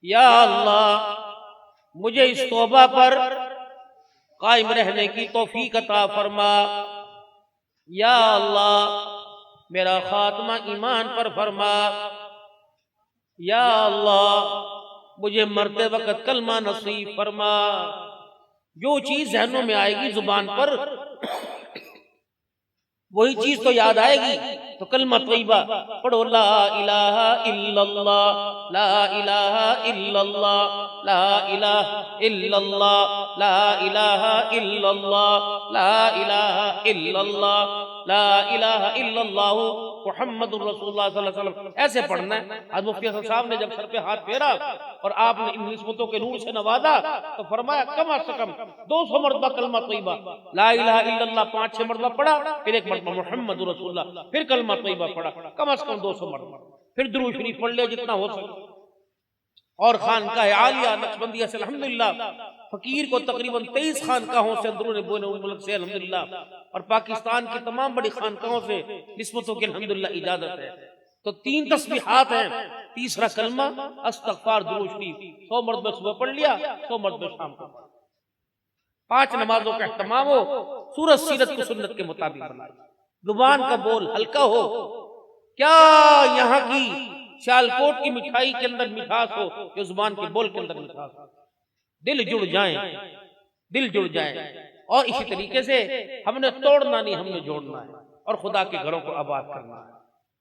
या अल्लाह मुझे इस तौबा पर कायम रहने की तौफीक अता फरमा। या अल्लाह मेरा खात्मा ईमान पर फरमा। या अल्लाह मुझे मरते वक्त कलमा नसीब फरमा। जो चीज जहनों में आएगी जुबान पर वही चीज तो याद आएगी। तो कलमा तय्यबा पढ़ो, ला इलाहा इल्लल्लाह, ला इलाहा इल्लल्लाह, ला इलाहा इल्लल्लाह, ला इलाहा इल्लल्लाह, ला इलाहा इल्लल्लाह, ला इलाहा इल्लल्लाह मुहम्मदुर रसूलुल्लाह सल्लल्लाहु अलैहि वसल्लम। ऐसे पढ़ना है। आज मुफ्ती हसन साहब ने जब सर पे हाथ फेरा और आपने इन निस्बतों के नूर से नवाजा तो फरमाया कम से कम 200 मरतबा कलमा तय्यबा ला इलाहा इल्लल्लाह 5-6 मरतबा पढ़ा, फिर एक मरतबा मुहम्मदुर रसूलुल्लाह, फिर कलमा तय्यबा पढ़ा, कम से कम 200 मरतबा, फिर दुरूद शरीफ पढ़ लिया जितना हो सके। और खानकाह आलिया नक्शबंदिया से अल्हम्दुलिल्लाह फकीर को तकरीबन 23 खानकाहों से अंदरूनी मुल्क से अल्हम्दुलिल्लाह और पाकिस्तान की तमाम बड़ी खानकाहों से निस्बतों की अल्हम्दुलिल्लाह इजाजत है। तो 3 तस्बीहात हैं। तीसरा कलमा इस्तग़फ़ार दुरूद शरीफ 100 मरतबा सुबह पढ़ लिया, 100 मरतबा शाम को। 5 नमाजों का एहतमाम हो, सूरत सीरत की सुन्नत के मुताबिक बनाए, जुबान का बोल हल्का हो। क्या यहाँ की सियालकोट की मिठाई के अंदर मिठास हो, जो जुबान के बोल के अंदर मिठास हो। दिल जुड़ जाए, दिल जुड़ जाए। और इसी तरीके से हमने तोड़ना नहीं, हमने जोड़ना है और खुदा के घरों को आबाद करना है।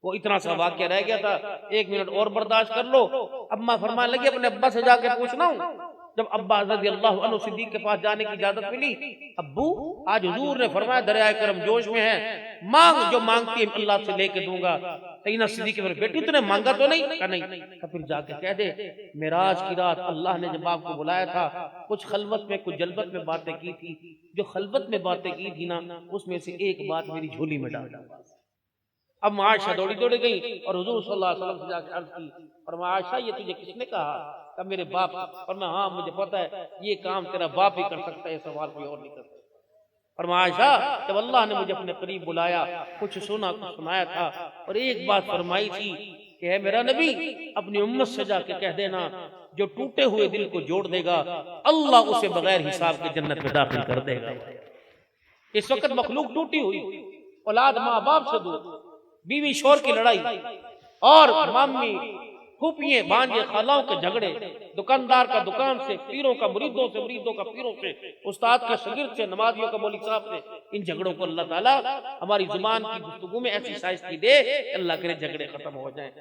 वो इतना सा वाक्य रह गया था, 1 मिनट और बर्दाश्त कर लो। अम्मा फरमाने लगी अपने अब्बा से जाके पूछना हूं। जब अब्बा रज़ियल्लाहु अन्हु सिद्दीक के पास जाने की इजाजत मिली, अब्बू आज हुजूर ने फरमाया दरियाए करम जोश में है, मांग जो मांगती है अल्लाह से लेके दूंगा। सैयदना सिद्दीक के बेटी तूने मांगा तो नहीं? कहा नहीं। तो फिर जाके कह दे मेराज की रात अल्लाह ने जब आपको बुलाया था, कुछ खलवत में कुछ जलवत में बातें की थी, जो खलवत में बातें की थी ना, उसमें से एक बात मेरी झोली में डाल। अब आयशा दौड़ी दौड़ी गई और हुजूर सल्लल्लाहु अलैहि वसल्लम से जाकर अर्ज की, और आयशा ये तुझे किसने कहा? कहा मेरे बाप। और मैं हाँ मुझे पता है ये काम तेरा बाप ही कर सकता है, सवाल कोई और नहीं कर सकता। और आयशा जब अल्लाह ने मुझे अपने करीब बुलाया, कुछ सुना कुछ सुनाया था, और एक बात फरमाई थी कि है मेरा नबी अपनी उम्मत से जाके कह देना जो टूटे हुए दिल को जोड़ देगा अल्लाह उसे बगैर हिसाब के जन्नत में दाखिल कर देगा। इस वक्त मखलूक टूटी हुई, औलाद माँ बाप से दूर, बीवी शोर की लड़ाई, और मामी फूफिये भांजे खालाओं के झगड़े, दुकानदार का दुकान से, पीरों का मुरीदों से, मुरीदों का पीरों से, उस्ताद का शागिर्द से, नमाजियों का मौलवी साहब से। इन झगड़ों को अल्लाह ताला हमारी जुबान की गुफ्तगू में ऐसी शाइस्ती दे, अल्लाह करे झगड़े खत्म हो जाएं।